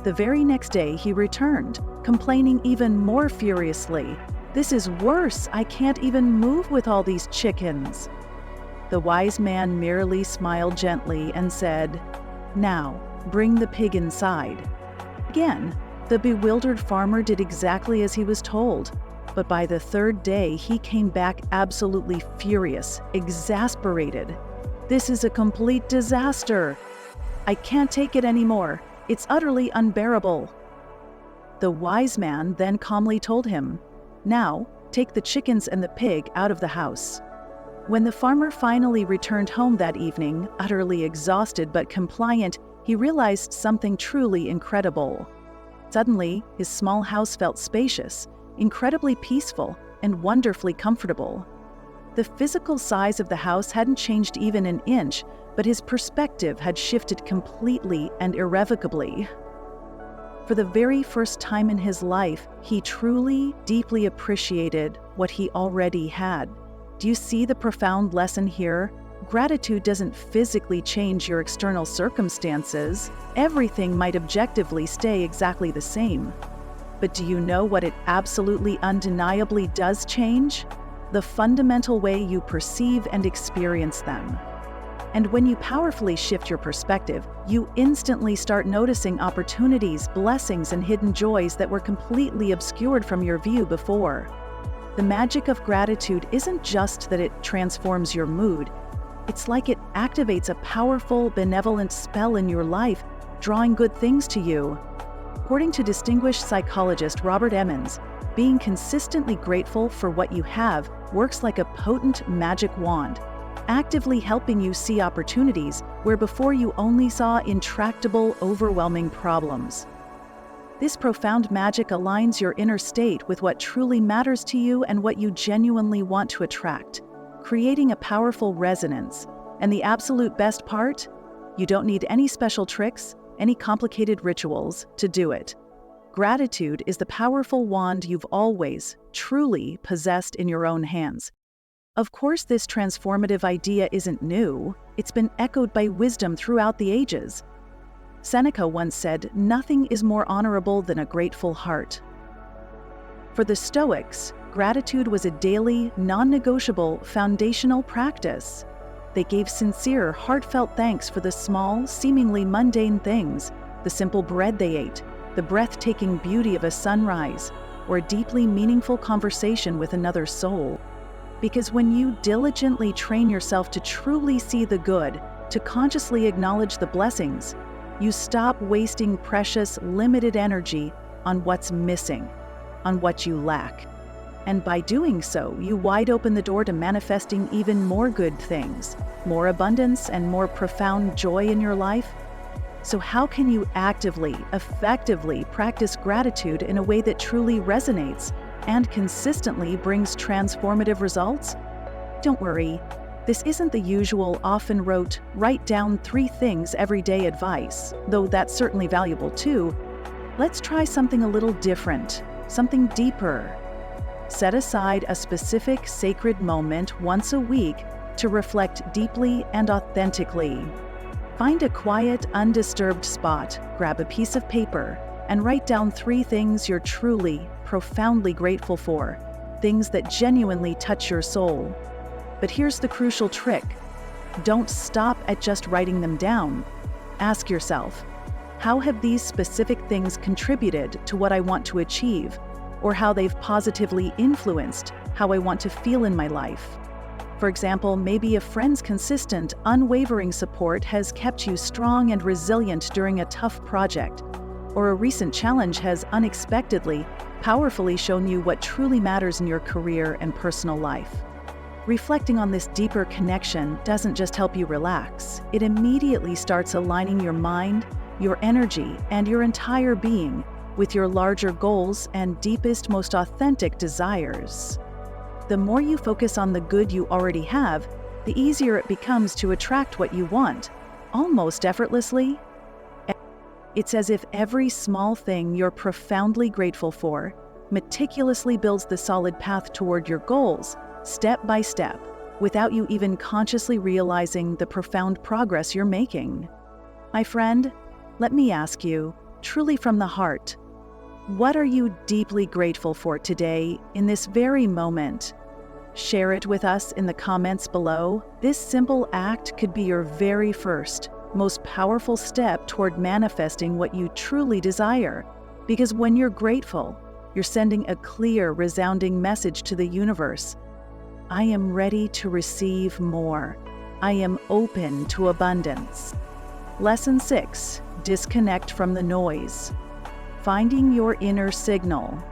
The very next day he returned, complaining even more furiously. This is worse. I can't even move with all these chickens." The wise man merely smiled gently and said, "Now, bring the pig inside." Again, the bewildered farmer did exactly as he was told, but by the third day he came back absolutely furious, exasperated. "This is a complete disaster. I can't take it anymore. It's utterly unbearable." The wise man then calmly told him, "Now, take the chickens and the pig out of the house." When the farmer finally returned home that evening, utterly exhausted but compliant, he realized something truly incredible. Suddenly, his small house felt spacious, incredibly peaceful, and wonderfully comfortable. The physical size of the house hadn't changed even an inch, but his perspective had shifted completely and irrevocably. For the very first time in his life, he truly, deeply appreciated what he already had. Do you see the profound lesson here? Gratitude doesn't physically change your external circumstances. Everything might objectively stay exactly the same. But do you know what it absolutely undeniably does change? The fundamental way you perceive and experience them. And when you powerfully shift your perspective, you instantly start noticing opportunities, blessings, and hidden joys that were completely obscured from your view before. The magic of gratitude isn't just that it transforms your mood. It's like it activates a powerful, benevolent spell in your life, drawing good things to you. According to distinguished psychologist Robert Emmons, being consistently grateful for what you have works like a potent magic wand, actively helping you see opportunities where before you only saw intractable, overwhelming problems. This profound magic aligns your inner state with what truly matters to you and what you genuinely want to attract, creating a powerful resonance. And the absolute best part? You don't need any special tricks, any complicated rituals to do it. Gratitude is the powerful wand you've always, truly possessed in your own hands. Of course, this transformative idea isn't new. It's been echoed by wisdom throughout the ages. Seneca once said, "Nothing is more honorable than a grateful heart." For the Stoics, gratitude was a daily, non-negotiable, foundational practice. They gave sincere, heartfelt thanks for the small, seemingly mundane things, the simple bread they ate, the breathtaking beauty of a sunrise, or a deeply meaningful conversation with another soul. Because when you diligently train yourself to truly see the good, to consciously acknowledge the blessings, you stop wasting precious, limited energy on what's missing, on what you lack. And by doing so, you wide open the door to manifesting even more good things, more abundance, and more profound joy in your life. So how can you actively, effectively practice gratitude in a way that truly resonates and consistently brings transformative results? Don't worry. This isn't the usual, often rote, write down 3 things every day advice, though that's certainly valuable too. Let's try something a little different, something deeper. Set aside a specific sacred moment once a week to reflect deeply and authentically. Find a quiet, undisturbed spot, grab a piece of paper, and write down 3 things you're truly, profoundly grateful for, things that genuinely touch your soul. But here's the crucial trick. Don't stop at just writing them down. Ask yourself, how have these specific things contributed to what I want to achieve, or how they've positively influenced how I want to feel in my life? For example, maybe a friend's consistent, unwavering support has kept you strong and resilient during a tough project, or a recent challenge has unexpectedly, powerfully shown you what truly matters in your career and personal life. Reflecting on this deeper connection doesn't just help you relax, it immediately starts aligning your mind, your energy, and your entire being with your larger goals and deepest, most authentic desires. The more you focus on the good you already have, the easier it becomes to attract what you want, almost effortlessly. It's as if every small thing you're profoundly grateful for meticulously builds the solid path toward your goals, step by step, without you even consciously realizing the profound progress you're making. My friend, let me ask you, truly from the heart, What are you deeply grateful for today, in this very moment? Share it with us in the comments below. This simple act could be your very first, most powerful step toward manifesting what you truly desire. Because when you're grateful, you're sending a clear, resounding message to the universe. I am ready to receive more. I am open to abundance. Lesson 6. Disconnect from the noise. Finding your inner signal.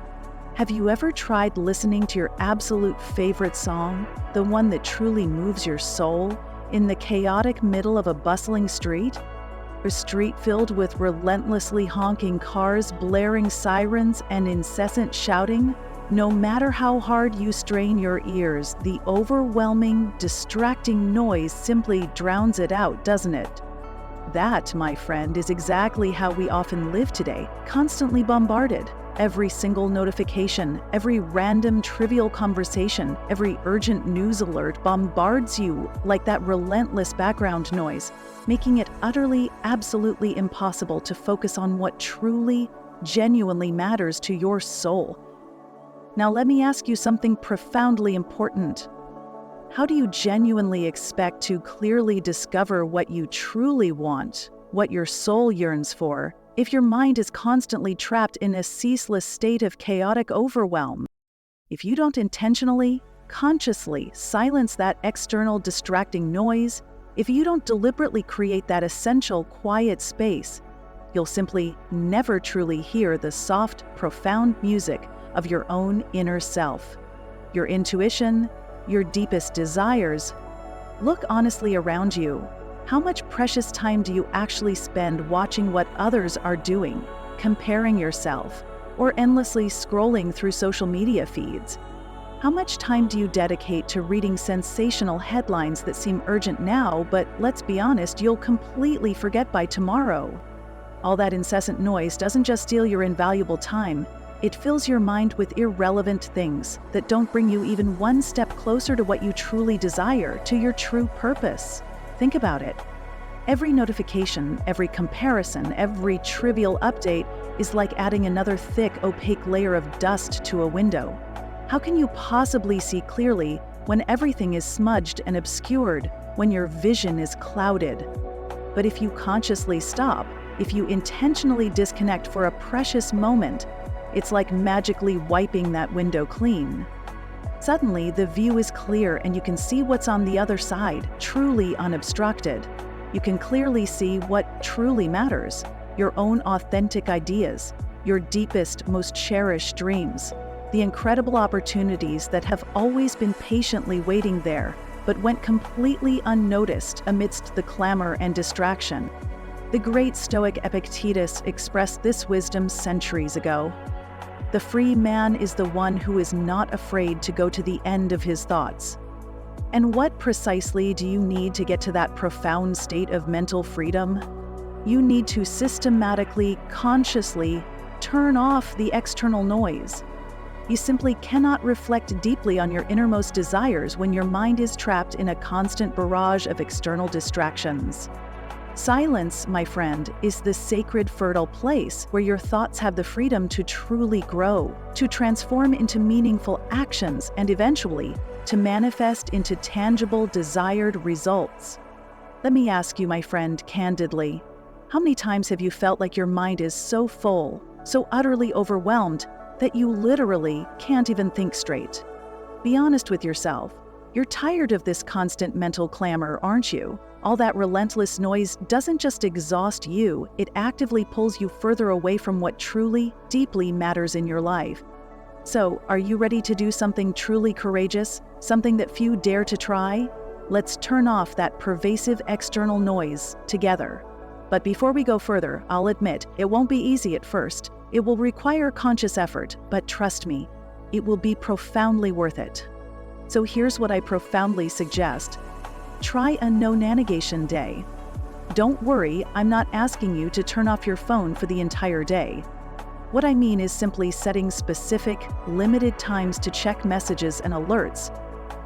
Have you ever tried listening to your absolute favorite song, the one that truly moves your soul, in the chaotic middle of a bustling street? A street filled with relentlessly honking cars, blaring sirens, and incessant shouting? No matter how hard you strain your ears, the overwhelming, distracting noise simply drowns it out, doesn't it? That, my friend, is exactly how we often live today, constantly bombarded. Every single notification, every random trivial conversation, every urgent news alert bombards you like that relentless background noise, making it utterly, absolutely impossible to focus on what truly, genuinely matters to your soul. Now let me ask you something profoundly important. How do you genuinely expect to clearly discover what you truly want, what your soul yearns for, if your mind is constantly trapped in a ceaseless state of chaotic overwhelm? If you don't intentionally, consciously silence that external distracting noise, if you don't deliberately create that essential quiet space, you'll simply never truly hear the soft, profound music of your own inner self, your intuition, your deepest desires. Look honestly around you. How much precious time do you actually spend watching what others are doing, comparing yourself, or endlessly scrolling through social media feeds? How much time do you dedicate to reading sensational headlines that seem urgent now, but let's be honest, you'll completely forget by tomorrow? All that incessant noise doesn't just steal your invaluable time, it fills your mind with irrelevant things that don't bring you even one step closer to what you truly desire, to your true purpose. Think about it. Every notification, every comparison, every trivial update is like adding another thick, opaque layer of dust to a window. How can you possibly see clearly when everything is smudged and obscured, when your vision is clouded? But if you consciously stop, if you intentionally disconnect for a precious moment, it's like magically wiping that window clean. Suddenly, the view is clear and you can see what's on the other side, truly unobstructed. You can clearly see what truly matters, your own authentic ideas, your deepest, most cherished dreams, the incredible opportunities that have always been patiently waiting there, but went completely unnoticed amidst the clamor and distraction. The great Stoic Epictetus expressed this wisdom centuries ago. The free man is the one who is not afraid to go to the end of his thoughts. And what precisely do you need to get to that profound state of mental freedom? You need to systematically, consciously turn off the external noise. You simply cannot reflect deeply on your innermost desires when your mind is trapped in a constant barrage of external distractions. Silence, my friend, is the sacred, fertile place where your thoughts have the freedom to truly grow, to transform into meaningful actions, and eventually, to manifest into tangible, desired results. Let me ask you, my friend, candidly, how many times have you felt like your mind is so full, so utterly overwhelmed, that you literally can't even think straight? Be honest with yourself. You're tired of this constant mental clamor, aren't you? All that relentless noise doesn't just exhaust you, it actively pulls you further away from what truly, deeply matters in your life. So, are you ready to do something truly courageous? Something that few dare to try? Let's turn off that pervasive external noise together. But before we go further, I'll admit, it won't be easy at first. It will require conscious effort, but trust me, it will be profoundly worth it. So here's what I profoundly suggest. Try a no-navigation day. Don't worry, I'm not asking you to turn off your phone for the entire day. What I mean is simply setting specific, limited times to check messages and alerts.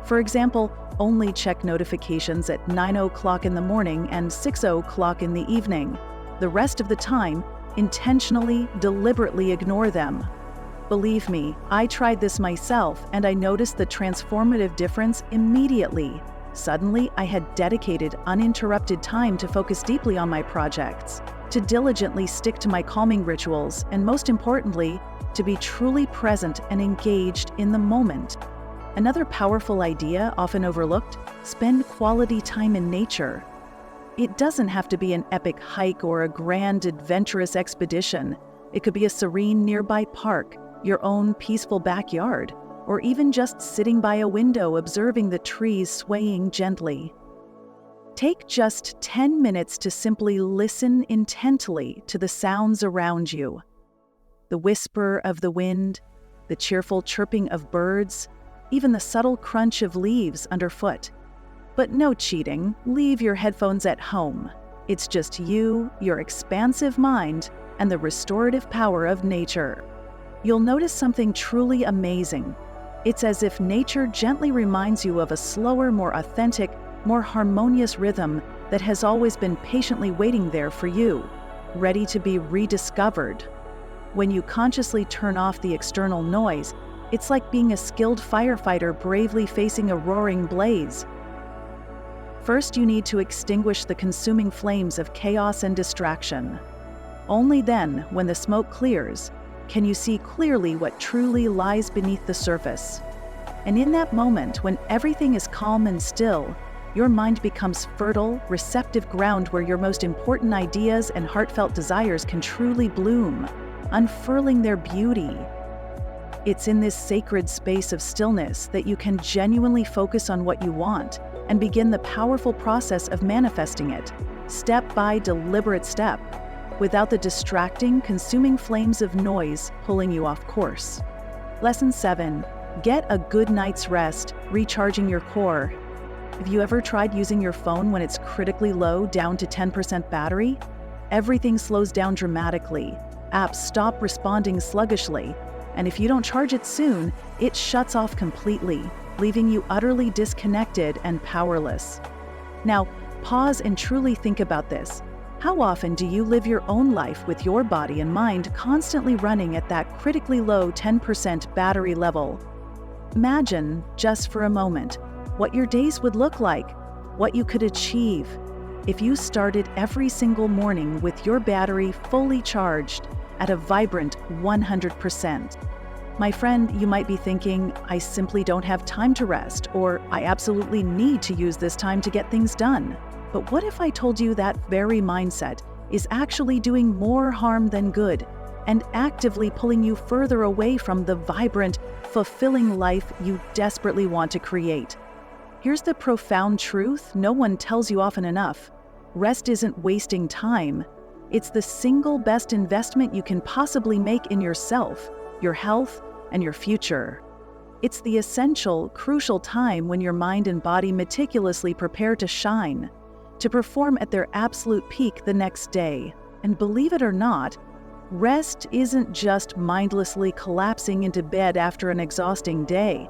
For example, only check notifications at 9 o'clock in the morning and 6 o'clock in the evening. The rest of the time, Intentionally, deliberately ignore them. Believe me, I tried this myself and I noticed the transformative difference immediately. Suddenly, I had dedicated, uninterrupted time to focus deeply on my projects, to diligently stick to my calming rituals, and most importantly, to be truly present and engaged in the moment. Another powerful idea, often overlooked: spend quality time in nature. It doesn't have to be an epic hike or a grand, adventurous expedition. It could be a serene nearby park, your own peaceful backyard, or even just sitting by a window observing the trees swaying gently. Take just 10 minutes to simply listen intently to the sounds around you. The whisper of the wind, the cheerful chirping of birds, even the subtle crunch of leaves underfoot. But no cheating, leave your headphones at home. It's just you, your expansive mind, and the restorative power of nature. You'll notice something truly amazing. It's as if nature gently reminds you of a slower, more authentic, more harmonious rhythm that has always been patiently waiting there for you, ready to be rediscovered. When you consciously turn off the external noise, it's like being a skilled firefighter bravely facing a roaring blaze. First, you need to extinguish the consuming flames of chaos and distraction. Only then, when the smoke clears, can you see clearly what truly lies beneath the surface. And in that moment, when everything is calm and still, your mind becomes fertile, receptive ground where your most important ideas and heartfelt desires can truly bloom, unfurling their beauty. It's in this sacred space of stillness that you can genuinely focus on what you want and begin the powerful process of manifesting it, step by deliberate step, without the distracting, consuming flames of noise pulling you off course. Lesson 7. Get a good night's rest, recharging your core. Have you ever tried using your phone when it's critically low, down to 10% battery? Everything slows down dramatically. Apps stop responding sluggishly. And if you don't charge it soon, it shuts off completely, leaving you utterly disconnected and powerless. Now, pause and truly think about this. How often do you live your own life with your body and mind constantly running at that critically low 10% battery level? Imagine, just for a moment, what your days would look like, what you could achieve, if you started every single morning with your battery fully charged at a vibrant 100%. My friend, you might be thinking, I simply don't have time to rest, or I absolutely need to use this time to get things done. But what if I told you that very mindset is actually doing more harm than good and actively pulling you further away from the vibrant, fulfilling life you desperately want to create? Here's the profound truth no one tells you often enough. Rest isn't wasting time. It's the single best investment you can possibly make in yourself, your health, and your future. It's the essential, crucial time when your mind and body meticulously prepare to shine, to perform at their absolute peak the next day. And believe it or not, rest isn't just mindlessly collapsing into bed after an exhausting day.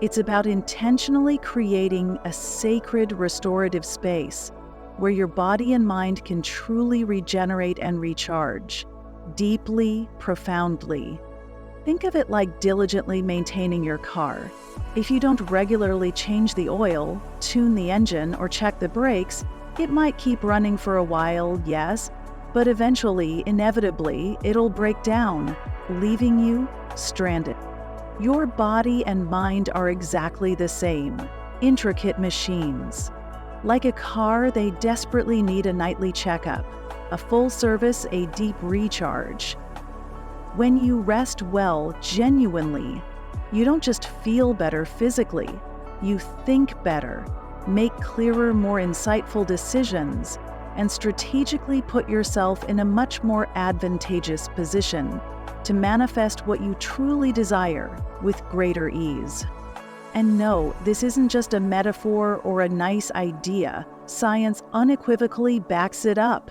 It's about intentionally creating a sacred, restorative space where your body and mind can truly regenerate and recharge, deeply, profoundly. Think of it like diligently maintaining your car. If you don't regularly change the oil, tune the engine, or check the brakes, it might keep running for a while, yes, but eventually, inevitably, it'll break down, leaving you stranded. Your body and mind are exactly the same, intricate machines. Like a car, they desperately need a nightly checkup, a full service, a deep recharge. When you rest well, genuinely, you don't just feel better physically, you think better, make clearer, more insightful decisions, and strategically put yourself in a much more advantageous position to manifest what you truly desire with greater ease. And no, this isn't just a metaphor or a nice idea. Science unequivocally backs it up.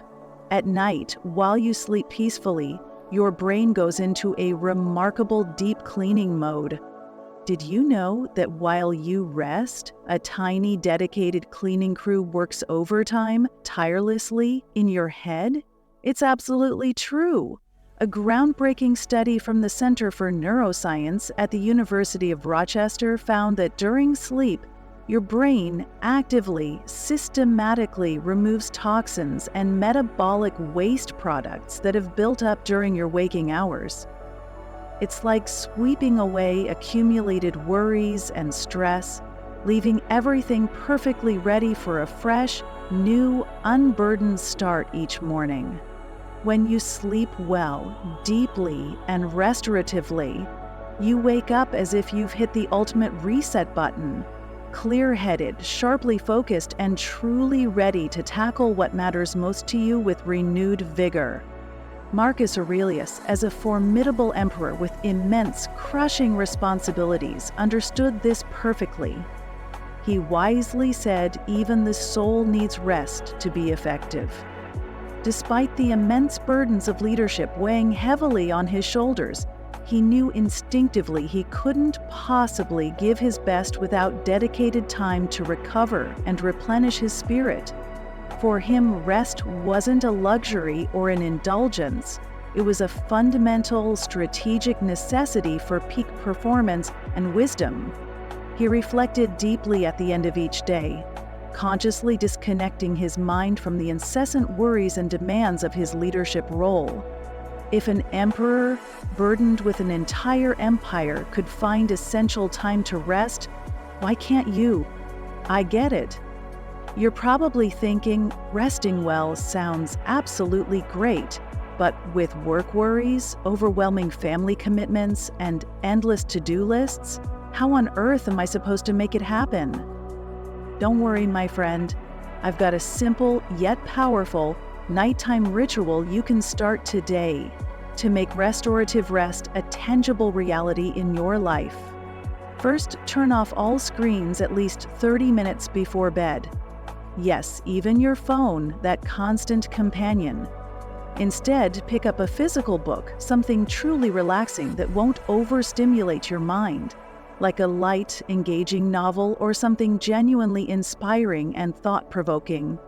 At night, while you sleep peacefully, your brain goes into a remarkable deep cleaning mode. Did you know that while you rest, a tiny dedicated cleaning crew works overtime, tirelessly, in your head? It's absolutely true. A groundbreaking study from the Center for Neuroscience at the University of Rochester found that during sleep, your brain actively, systematically removes toxins and metabolic waste products that have built up during your waking hours. It's like sweeping away accumulated worries and stress, leaving everything perfectly ready for a fresh, new, unburdened start each morning. When you sleep well, deeply, and restoratively, you wake up as if you've hit the ultimate reset button, clear-headed, sharply focused, and truly ready to tackle what matters most to you with renewed vigor. Marcus Aurelius, as a formidable emperor with immense, crushing responsibilities, understood this perfectly. He wisely said, "Even the soul needs rest to be effective." Despite the immense burdens of leadership weighing heavily on his shoulders, he knew instinctively he couldn't possibly give his best without dedicated time to recover and replenish his spirit. For him, rest wasn't a luxury or an indulgence. It was a fundamental, strategic necessity for peak performance and wisdom. He reflected deeply at the end of each day, consciously disconnecting his mind from the incessant worries and demands of his leadership role. If an emperor, burdened with an entire empire, could find essential time to rest, why can't you? I get it. You're probably thinking, resting well sounds absolutely great, but with work worries, overwhelming family commitments, and endless to-do lists, how on earth am I supposed to make it happen? Don't worry, my friend. I've got a simple yet powerful nighttime ritual you can start today to make restorative rest a tangible reality in your life. First, turn off all screens at least 30 minutes before bed. Yes, even your phone, that constant companion. Instead, pick up a physical book, something truly relaxing that won't overstimulate your mind, like a light, engaging novel or something genuinely inspiring and thought-provoking.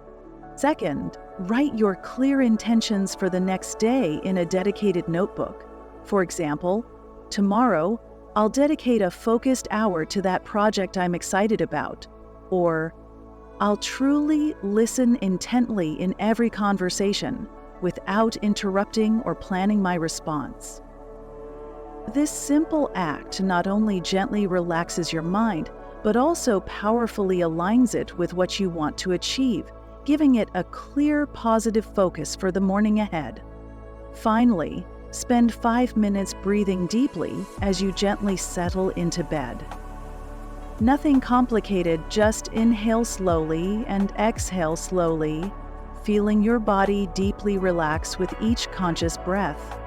Second, write your clear intentions for the next day in a dedicated notebook. For example, tomorrow, I'll dedicate a focused hour to that project I'm excited about. Or, I'll truly listen intently in every conversation, without interrupting or planning my response. This simple act not only gently relaxes your mind, but also powerfully aligns it with what you want to achieve, giving it a clear, positive focus for the morning ahead. Finally, spend 5 minutes breathing deeply as you gently settle into bed. Nothing complicated, just inhale slowly and exhale slowly, feeling your body deeply relax with each conscious breath.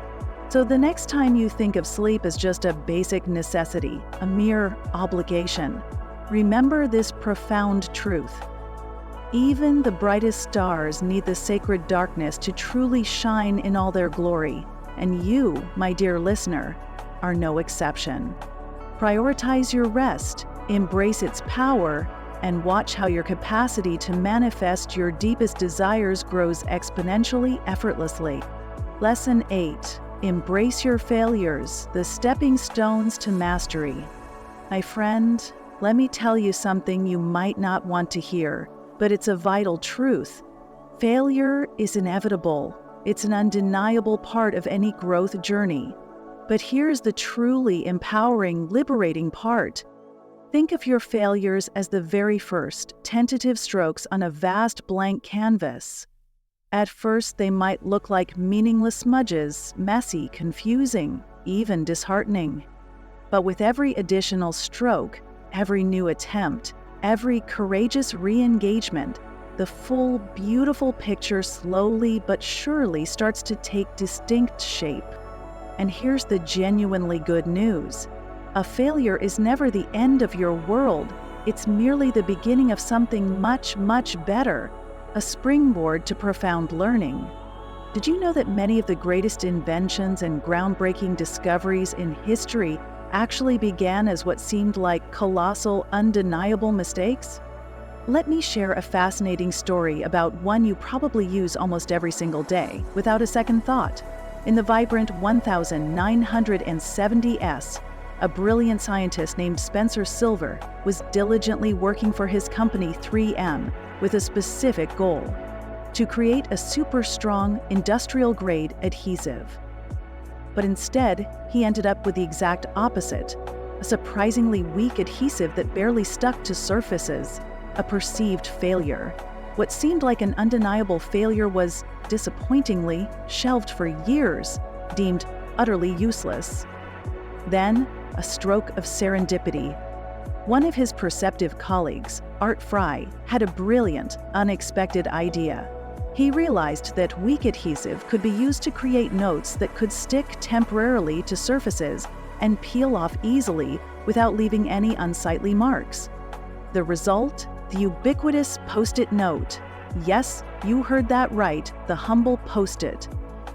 So the next time you think of sleep as just a basic necessity, a mere obligation, remember this profound truth. Even the brightest stars need the sacred darkness to truly shine in all their glory, and you, my dear listener, are no exception. Prioritize your rest, embrace its power, and watch how your capacity to manifest your deepest desires grows exponentially, effortlessly. Lesson 8. Embrace your failures, the stepping stones to mastery. My friend, let me tell you something you might not want to hear, but it's a vital truth. Failure is inevitable. It's an undeniable part of any growth journey. But here's the truly empowering, liberating part. Think of your failures as the very first, tentative strokes on a vast blank canvas. At first, they might look like meaningless smudges, messy, confusing, even disheartening. But with every additional stroke, every new attempt, every courageous re-engagement, the full, beautiful picture slowly but surely starts to take distinct shape. And here's the genuinely good news. A failure is never the end of your world. It's merely the beginning of something much, much better. A springboard to profound learning. Did you know that many of the greatest inventions and groundbreaking discoveries in history actually began as what seemed like colossal, undeniable mistakes? Let me share a fascinating story about one you probably use almost every single day, without a second thought. In the vibrant 1970s, a brilliant scientist named Spencer Silver was diligently working for his company 3M with a specific goal: to create a super strong, industrial-grade adhesive. But instead, he ended up with the exact opposite: a surprisingly weak adhesive that barely stuck to surfaces, a perceived failure. What seemed like an undeniable failure was, disappointingly, shelved for years, deemed utterly useless. Then, a stroke of serendipity. One of his perceptive colleagues, Art Fry, had a brilliant, unexpected idea. He realized that weak adhesive could be used to create notes that could stick temporarily to surfaces and peel off easily without leaving any unsightly marks. The result? The ubiquitous Post-it note. Yes, you heard that right, the humble Post-it.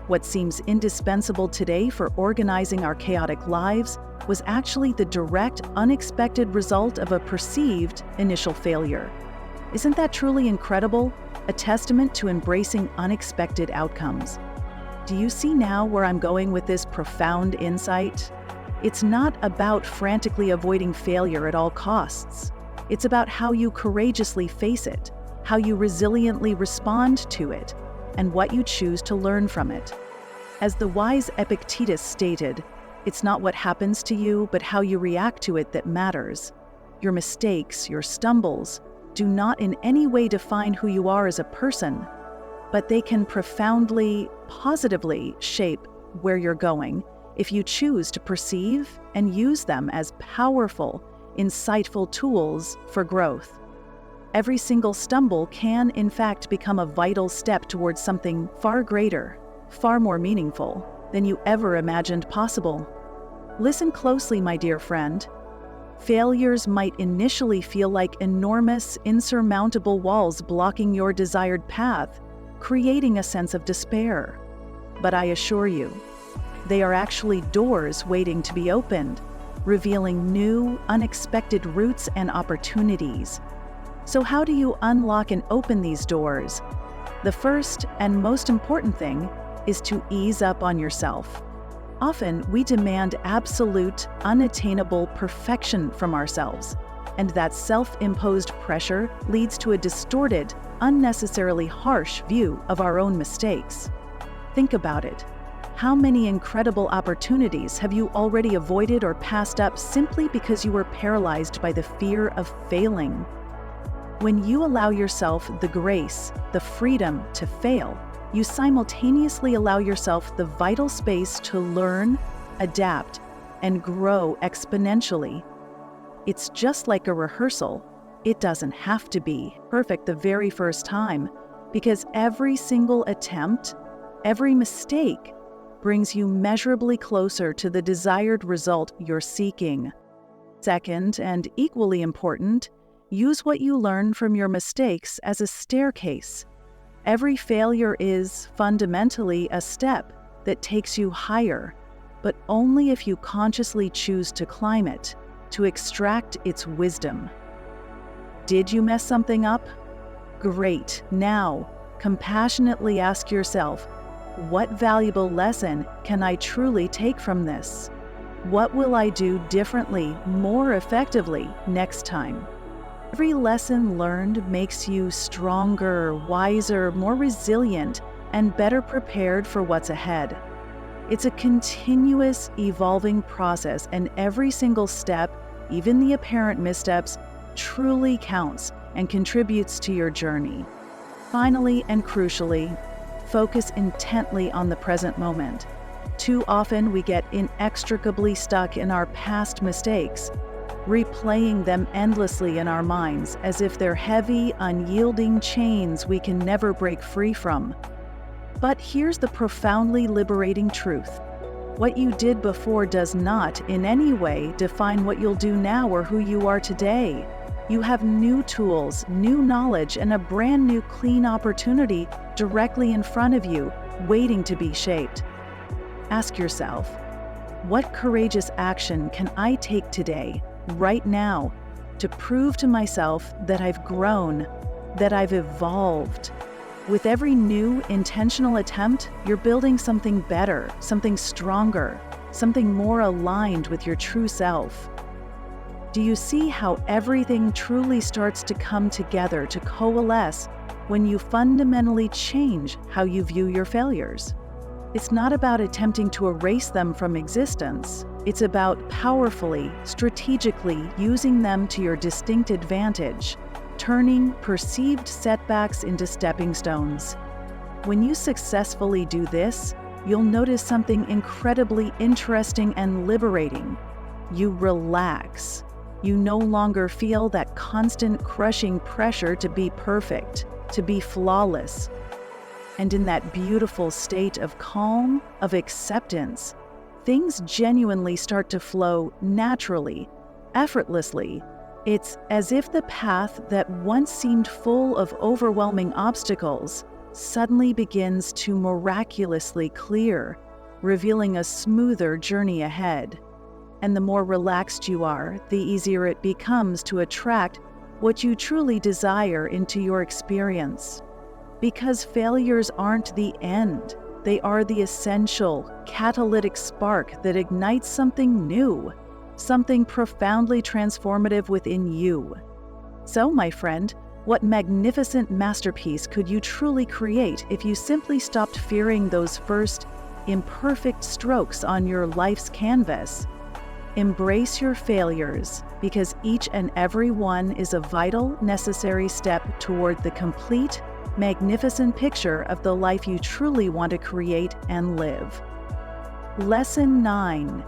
What seems indispensable today for organizing our chaotic lives was actually the direct, unexpected result of a perceived initial failure. Isn't that truly incredible? A testament to embracing unexpected outcomes. Do you see now where I'm going with this profound insight? It's not about frantically avoiding failure at all costs. It's about how you courageously face it, how you resiliently respond to it, and what you choose to learn from it. As the wise Epictetus stated, it's not what happens to you, but how you react to it that matters. Your mistakes, your stumbles, do not in any way define who you are as a person, but they can profoundly, positively shape where you're going if you choose to perceive and use them as powerful, insightful tools for growth. Every single stumble can, in fact, become a vital step towards something far greater, far more meaningful than you ever imagined possible. Listen closely, my dear friend. Failures might initially feel like enormous, insurmountable walls blocking your desired path, creating a sense of despair. But I assure you, they are actually doors waiting to be opened, revealing new, unexpected routes and opportunities. So how do you unlock and open these doors? The first and most important thing is to ease up on yourself. Often, we demand absolute, unattainable perfection from ourselves, and that self-imposed pressure leads to a distorted, unnecessarily harsh view of our own mistakes. Think about it. How many incredible opportunities have you already avoided or passed up simply because you were paralyzed by the fear of failing? When you allow yourself the grace, the freedom to fail, you simultaneously allow yourself the vital space to learn, adapt, and grow exponentially. It's just like a rehearsal. It doesn't have to be perfect the very first time, because every single attempt, every mistake, brings you measurably closer to the desired result you're seeking. Second, and equally important, use what you learn from your mistakes as a staircase. Every failure is, fundamentally, a step that takes you higher, but only if you consciously choose to climb it, to extract its wisdom. Did you mess something up? Great. Now, compassionately ask yourself, what valuable lesson can I truly take from this? What will I do differently, more effectively, next time? Every lesson learned makes you stronger, wiser, more resilient, and better prepared for what's ahead. It's a continuous, evolving process, and every single step, even the apparent missteps, truly counts and contributes to your journey. Finally and crucially, focus intently on the present moment. Too often we get inextricably stuck in our past mistakes, replaying them endlessly in our minds as if they're heavy, unyielding chains we can never break free from. But here's the profoundly liberating truth. What you did before does not, in any way, define what you'll do now or who you are today. You have new tools, new knowledge, and a brand new clean opportunity directly in front of you, waiting to be shaped. Ask yourself, what courageous action can I take today, right now, to prove to myself that I've grown, that I've evolved. With every new, intentional attempt, you're building something better, something stronger, something more aligned with your true self. Do you see how everything truly starts to come together, to coalesce, when you fundamentally change how you view your failures? It's not about attempting to erase them from existence. It's about powerfully, strategically using them to your distinct advantage, turning perceived setbacks into stepping stones. When you successfully do this, you'll notice something incredibly interesting and liberating. You relax. You no longer feel that constant crushing pressure to be perfect, to be flawless. And in that beautiful state of calm, of acceptance, things genuinely start to flow naturally, effortlessly. It's as if the path that once seemed full of overwhelming obstacles suddenly begins to miraculously clear, revealing a smoother journey ahead. And the more relaxed you are, the easier it becomes to attract what you truly desire into your experience. Because failures aren't the end, they are the essential, catalytic spark that ignites something new, something profoundly transformative within you. So, my friend, what magnificent masterpiece could you truly create if you simply stopped fearing those first, imperfect strokes on your life's canvas? Embrace your failures, because each and every one is a vital, necessary step toward the complete, magnificent picture of the life you truly want to create and live. Lesson 9.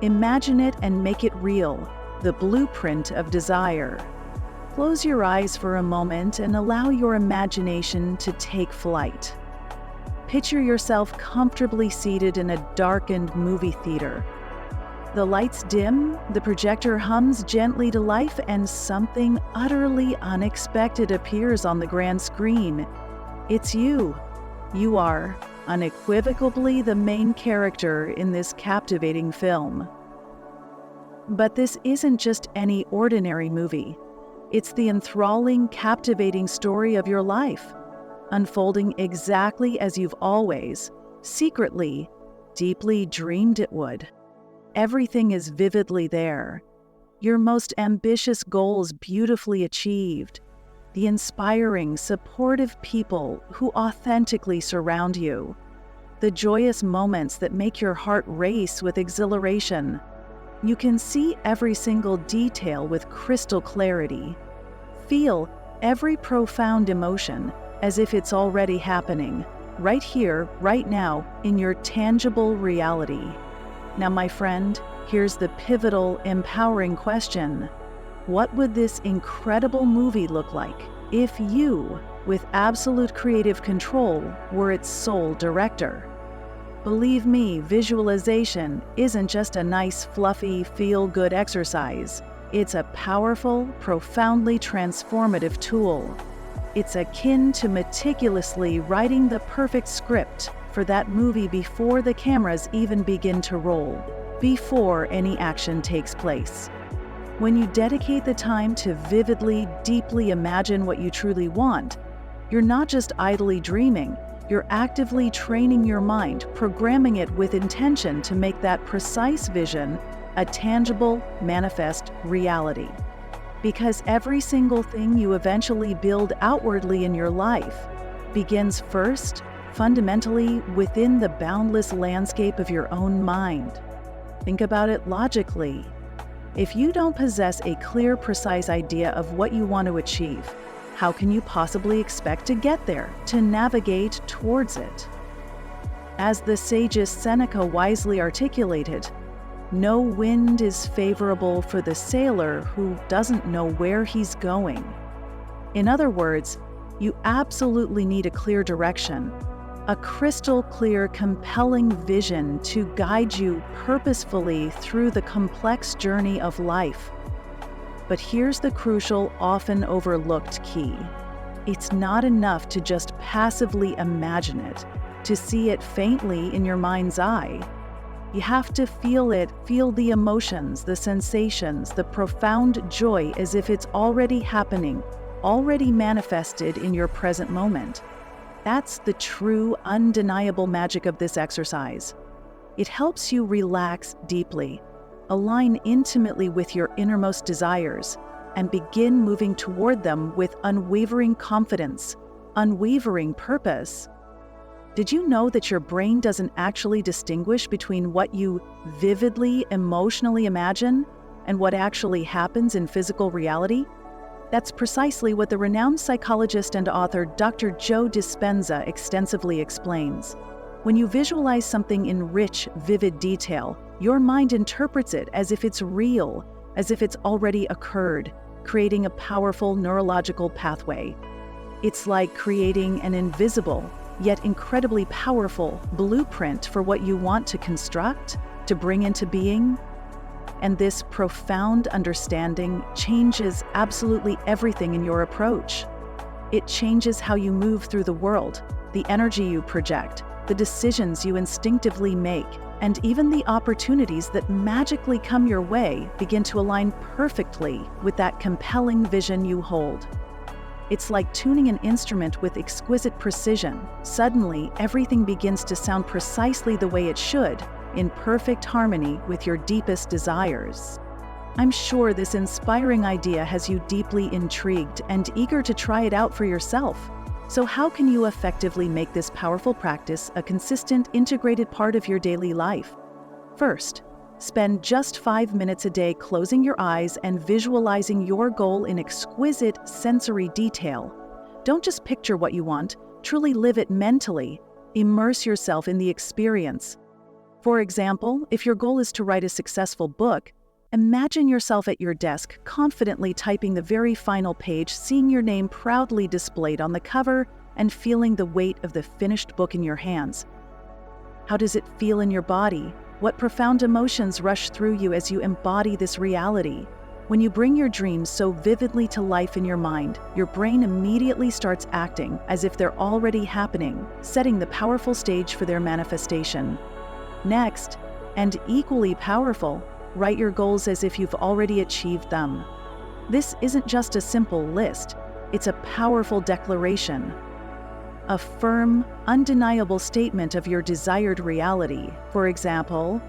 Imagine it and make it real, the blueprint of desire. Close your eyes for a moment and allow your imagination to take flight. Picture yourself comfortably seated in a darkened movie theater. The lights dim, the projector hums gently to life, and something utterly unexpected appears on the grand screen. It's you. You are unequivocally the main character in this captivating film. But this isn't just any ordinary movie. It's the enthralling, captivating story of your life, unfolding exactly as you've always, secretly, deeply dreamed it would. Everything is vividly there. Your most ambitious goals beautifully achieved. The inspiring, supportive people who authentically surround you. The joyous moments that make your heart race with exhilaration. You can see every single detail with crystal clarity. Feel every profound emotion as if it's already happening, right here, right now, in your tangible reality. Now, my friend, here's the pivotal, empowering question. What would this incredible movie look like if you, with absolute creative control, were its sole director? Believe me, visualization isn't just a nice, fluffy, feel-good exercise. It's a powerful, profoundly transformative tool. It's akin to meticulously writing the perfect script for that movie before the cameras even begin to roll, before any action takes place. When you dedicate the time to vividly, deeply imagine what you truly want, you're not just idly dreaming, you're actively training your mind, programming it with intention to make that precise vision a tangible, manifest reality. Because every single thing you eventually build outwardly in your life begins first, fundamentally, within the boundless landscape of your own mind. Think about it logically. If you don't possess a clear, precise idea of what you want to achieve, how can you possibly expect to get there, to navigate towards it? As the sagest Seneca wisely articulated, no wind is favorable for the sailor who doesn't know where he's going. In other words, you absolutely need a clear direction, a crystal clear, compelling vision to guide you purposefully through the complex journey of life. But here's the crucial, often overlooked key. It's not enough to just passively imagine it, to see it faintly in your mind's eye. You have to feel it, feel the emotions, the sensations, the profound joy as if it's already happening, already manifested in your present moment. That's the true, undeniable magic of this exercise. It helps you relax deeply, align intimately with your innermost desires, and begin moving toward them with unwavering confidence, unwavering purpose. Did you know that your brain doesn't actually distinguish between what you vividly, emotionally imagine and what actually happens in physical reality? That's precisely what the renowned psychologist and author Dr. Joe Dispenza extensively explains. When you visualize something in rich, vivid detail, your mind interprets it as if it's real, as if it's already occurred, creating a powerful neurological pathway. It's like creating an invisible, yet incredibly powerful blueprint for what you want to construct, to bring into being. And this profound understanding changes absolutely everything in your approach. It changes how you move through the world, the energy you project, the decisions you instinctively make, and even the opportunities that magically come your way begin to align perfectly with that compelling vision you hold. It's like tuning an instrument with exquisite precision. Suddenly, everything begins to sound precisely the way it should, in perfect harmony with your deepest desires. I'm sure this inspiring idea has you deeply intrigued and eager to try it out for yourself. So how can you effectively make this powerful practice a consistent, integrated part of your daily life? First, spend just 5 minutes a day closing your eyes and visualizing your goal in exquisite sensory detail. Don't just picture what you want, truly live it mentally. Immerse yourself in the experience. For example, if your goal is to write a successful book, imagine yourself at your desk, confidently typing the very final page, seeing your name proudly displayed on the cover, and feeling the weight of the finished book in your hands. How does it feel in your body? What profound emotions rush through you as you embody this reality? When you bring your dreams so vividly to life in your mind, your brain immediately starts acting as if they're already happening, setting the powerful stage for their manifestation. Next, and equally powerful, write your goals as if you've already achieved them. This isn't just a simple list, it's a powerful declaration. A firm, undeniable statement of your desired reality. For example,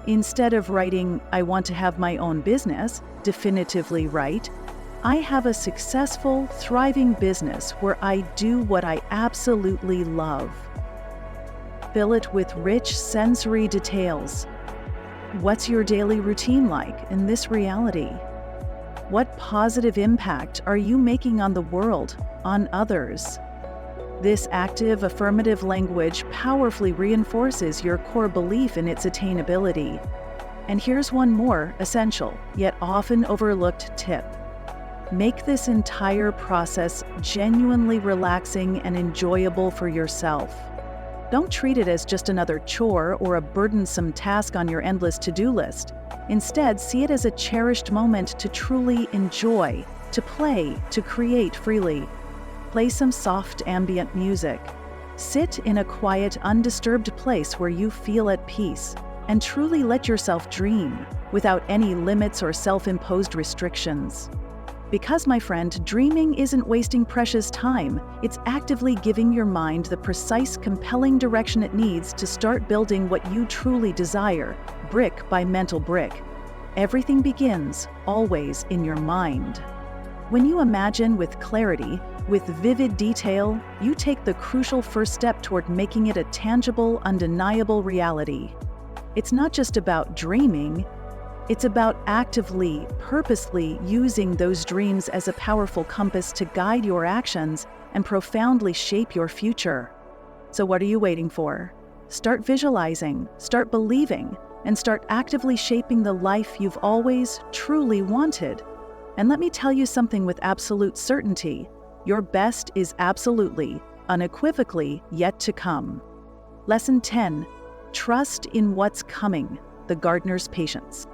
instead of writing, "I want to have my own business," definitively write, "I have a successful, thriving business where I do what I absolutely love." Fill it with rich sensory details. What's your daily routine like in this reality? What positive impact are you making on the world, on others? This active, affirmative language powerfully reinforces your core belief in its attainability. And here's one more essential, yet often overlooked tip. Make this entire process genuinely relaxing and enjoyable for yourself. Don't treat it as just another chore or a burdensome task on your endless to-do list. Instead, see it as a cherished moment to truly enjoy, to play, to create freely. Play some soft ambient music. Sit in a quiet, undisturbed place where you feel at peace, and truly let yourself dream, without any limits or self-imposed restrictions. Because, my friend, dreaming isn't wasting precious time, it's actively giving your mind the precise, compelling direction it needs to start building what you truly desire, brick by mental brick. Everything begins, always, in your mind. When you imagine with clarity, with vivid detail, you take the crucial first step toward making it a tangible, undeniable reality. It's not just about dreaming, it's about actively, purposely using those dreams as a powerful compass to guide your actions and profoundly shape your future. So what are you waiting for? Start visualizing, start believing, and start actively shaping the life you've always truly wanted. And let me tell you something with absolute certainty. Your best is absolutely, unequivocally yet to come. Lesson 10. Trust in what's coming, the gardener's patience.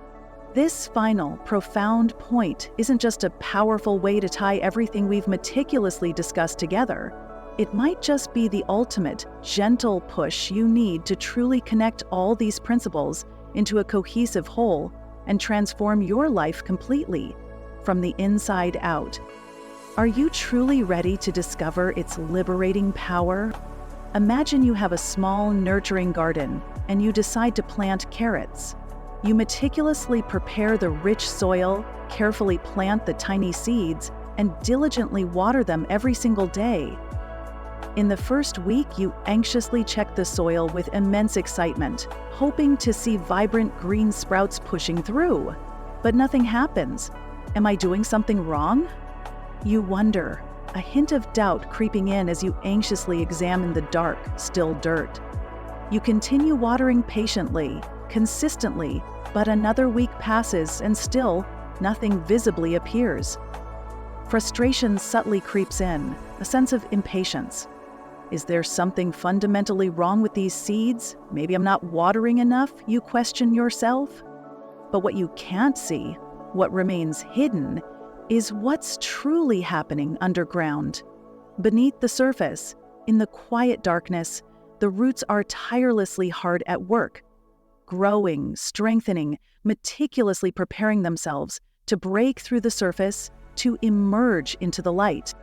This final, profound point isn't just a powerful way to tie everything we've meticulously discussed together. It might just be the ultimate, gentle push you need to truly connect all these principles into a cohesive whole and transform your life completely, from the inside out. Are you truly ready to discover its liberating power? Imagine you have a small, nurturing garden, and you decide to plant carrots. You meticulously prepare the rich soil, carefully plant the tiny seeds, and diligently water them every single day. In the first week, you anxiously check the soil with immense excitement, hoping to see vibrant green sprouts pushing through. But nothing happens. Am I doing something wrong? You wonder, a hint of doubt creeping in as you anxiously examine the dark, still dirt. You continue watering patiently, consistently, but another week passes and still nothing visibly appears. Frustration subtly creeps in, a sense of impatience. Is there something fundamentally wrong with these seeds? Maybe I'm not watering enough, you question yourself. But what you can't see, what remains hidden, is what's truly happening underground. Beneath the surface, in the quiet darkness, the roots are tirelessly hard at work, growing, strengthening, meticulously preparing themselves to break through the surface, to emerge into the light.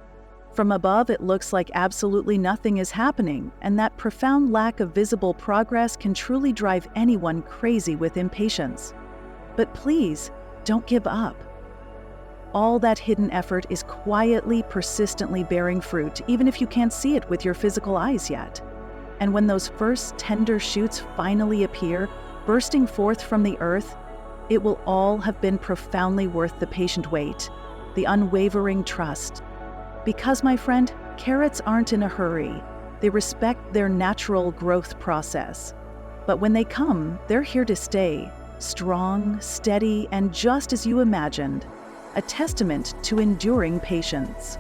From above, it looks like absolutely nothing is happening, and that profound lack of visible progress can truly drive anyone crazy with impatience. But please, don't give up. All that hidden effort is quietly, persistently bearing fruit, even if you can't see it with your physical eyes yet. And when those first tender shoots finally appear, bursting forth from the earth, it will all have been profoundly worth the patient wait, the unwavering trust. Because, my friend, carrots aren't in a hurry. They respect their natural growth process. But when they come, they're here to stay, strong, steady, and just as you imagined, a testament to enduring patience.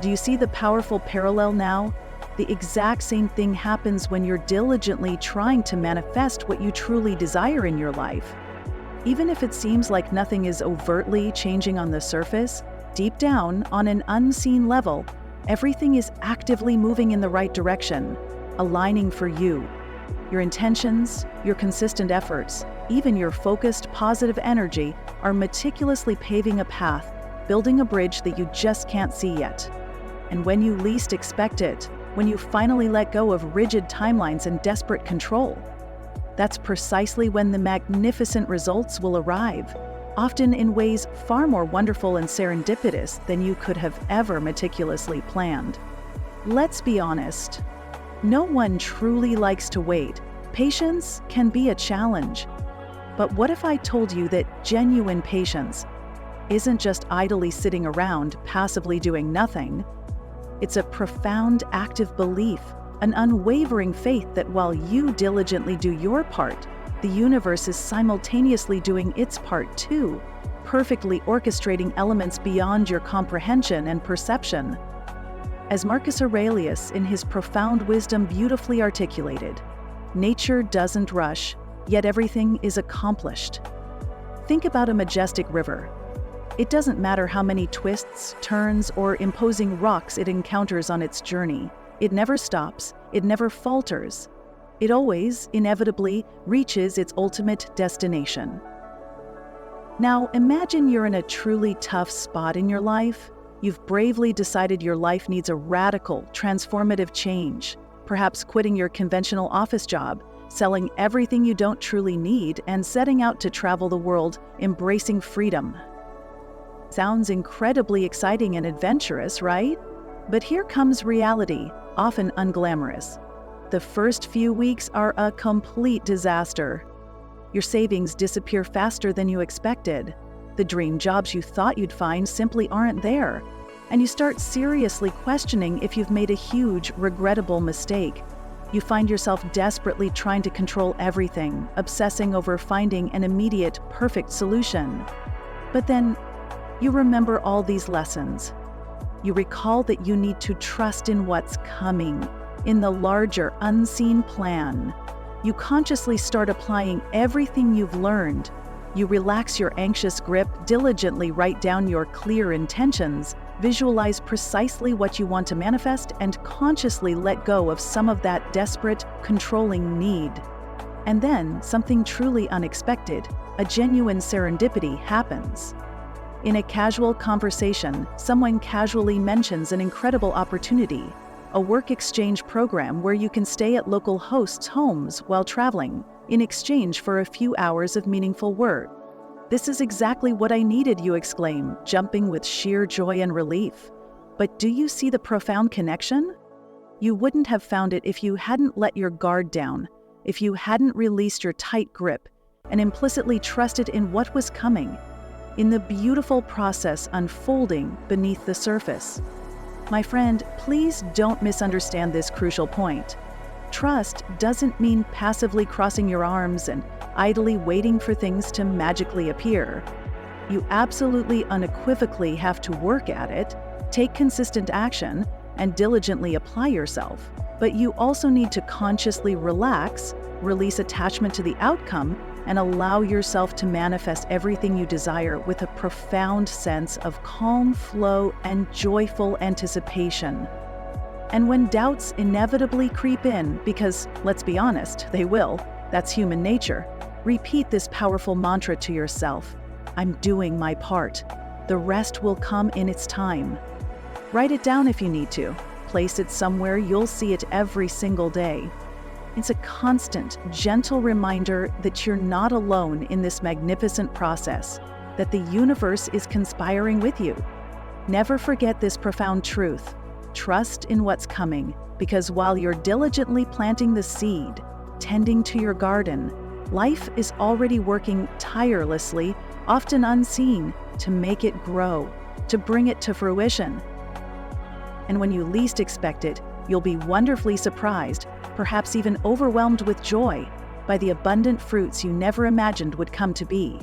Do you see the powerful parallel now? The exact same thing happens when you're diligently trying to manifest what you truly desire in your life. Even if it seems like nothing is overtly changing on the surface, deep down, on an unseen level, everything is actively moving in the right direction, aligning for you. Your intentions, your consistent efforts, even your focused, positive energy are meticulously paving a path, building a bridge that you just can't see yet. And when you least expect it, when you finally let go of rigid timelines and desperate control, that's precisely when the magnificent results will arrive, often in ways far more wonderful and serendipitous than you could have ever meticulously planned. Let's be honest. No one truly likes to wait. Patience can be a challenge. But what if I told you that genuine patience isn't just idly sitting around, passively doing nothing? It's a profound active belief, an unwavering faith that while you diligently do your part, the universe is simultaneously doing its part too, perfectly orchestrating elements beyond your comprehension and perception. As Marcus Aurelius in his profound wisdom beautifully articulated, nature doesn't rush, yet everything is accomplished. Think about a majestic river. It doesn't matter how many twists, turns, or imposing rocks it encounters on its journey. It never stops, it never falters. It always, inevitably, reaches its ultimate destination. Now, imagine you're in a truly tough spot in your life. You've bravely decided your life needs a radical, transformative change, perhaps quitting your conventional office job, selling everything you don't truly need, and setting out to travel the world, embracing freedom. Sounds incredibly exciting and adventurous, right? But here comes reality, often unglamorous. The first few weeks are a complete disaster. Your savings disappear faster than you expected. The dream jobs you thought you'd find simply aren't there. And you start seriously questioning if you've made a huge, regrettable mistake. You find yourself desperately trying to control everything, obsessing over finding an immediate, perfect solution. But then, you remember all these lessons. You recall that you need to trust in what's coming, in the larger, unseen plan. You consciously start applying everything you've learned. You relax your anxious grip, diligently write down your clear intentions, visualize precisely what you want to manifest, and consciously let go of some of that desperate, controlling need. And then something truly unexpected, a genuine serendipity, happens. In a casual conversation, someone casually mentions an incredible opportunity, a work exchange program where you can stay at local hosts' homes while traveling, in exchange for a few hours of meaningful work. "This is exactly what I needed," you exclaim, jumping with sheer joy and relief. But do you see the profound connection? You wouldn't have found it if you hadn't let your guard down, if you hadn't released your tight grip, and implicitly trusted in what was coming, in the beautiful process unfolding beneath the surface. My friend, please don't misunderstand this crucial point. Trust doesn't mean passively crossing your arms and idly waiting for things to magically appear. You absolutely unequivocally have to work at it, take consistent action, and diligently apply yourself. But you also need to consciously relax, release attachment to the outcome, and allow yourself to manifest everything you desire with a profound sense of calm flow and joyful anticipation. And when doubts inevitably creep in, because, let's be honest, they will, that's human nature, repeat this powerful mantra to yourself: "I'm doing my part. The rest will come in its time." Write it down if you need to. Place it somewhere you'll see it every single day. It's a constant, gentle reminder that you're not alone in this magnificent process, that the universe is conspiring with you. Never forget this profound truth. Trust in what's coming, because while you're diligently planting the seed, tending to your garden, life is already working tirelessly, often unseen, to make it grow, to bring it to fruition. And when you least expect it, you'll be wonderfully surprised, perhaps even overwhelmed with joy, by the abundant fruits you never imagined would come to be.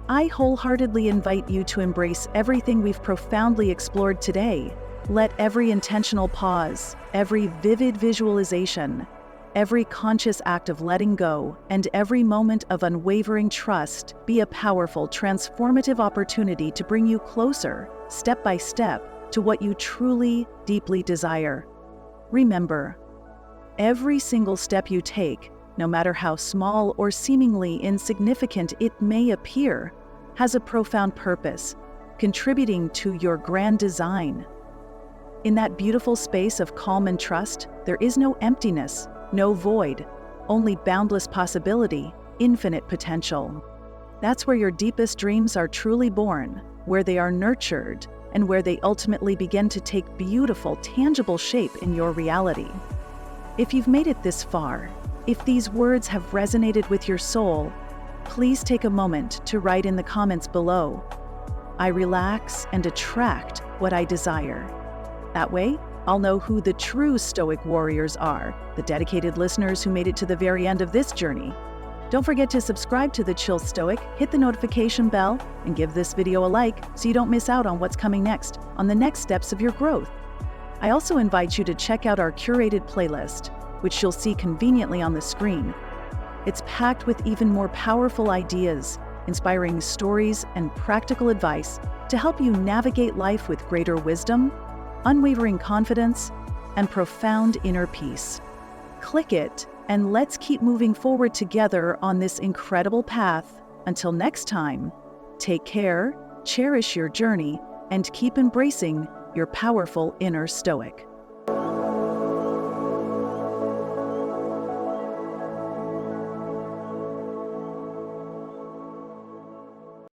I wholeheartedly invite you to embrace everything we've profoundly explored today. Let every intentional pause, every vivid visualization, every conscious act of letting go, and every moment of unwavering trust be a powerful, transformative opportunity to bring you closer, step by step, to what you truly, deeply desire. Remember, every single step you take, no matter how small or seemingly insignificant it may appear, has a profound purpose, contributing to your grand design. In that beautiful space of calm and trust, there is no emptiness, no void, only boundless possibility, infinite potential. That's where your deepest dreams are truly born, where they are nurtured, and where they ultimately begin to take beautiful, tangible shape in your reality. If you've made it this far, if these words have resonated with your soul, please take a moment to write in the comments below, "I relax and attract what I desire." That way, I'll know who the true Stoic warriors are, the dedicated listeners who made it to the very end of this journey. Don't forget to subscribe to The Chill Stoic, hit the notification bell, and give this video a like so you don't miss out on what's coming next, on the next steps of your growth. I also invite you to check out our curated playlist, which you'll see conveniently on the screen. It's packed with even more powerful ideas, inspiring stories, and practical advice to help you navigate life with greater wisdom, unwavering confidence, and profound inner peace. Click it, and let's keep moving forward together on this incredible path. Until next time, take care, cherish your journey, and keep embracing your powerful inner Stoic.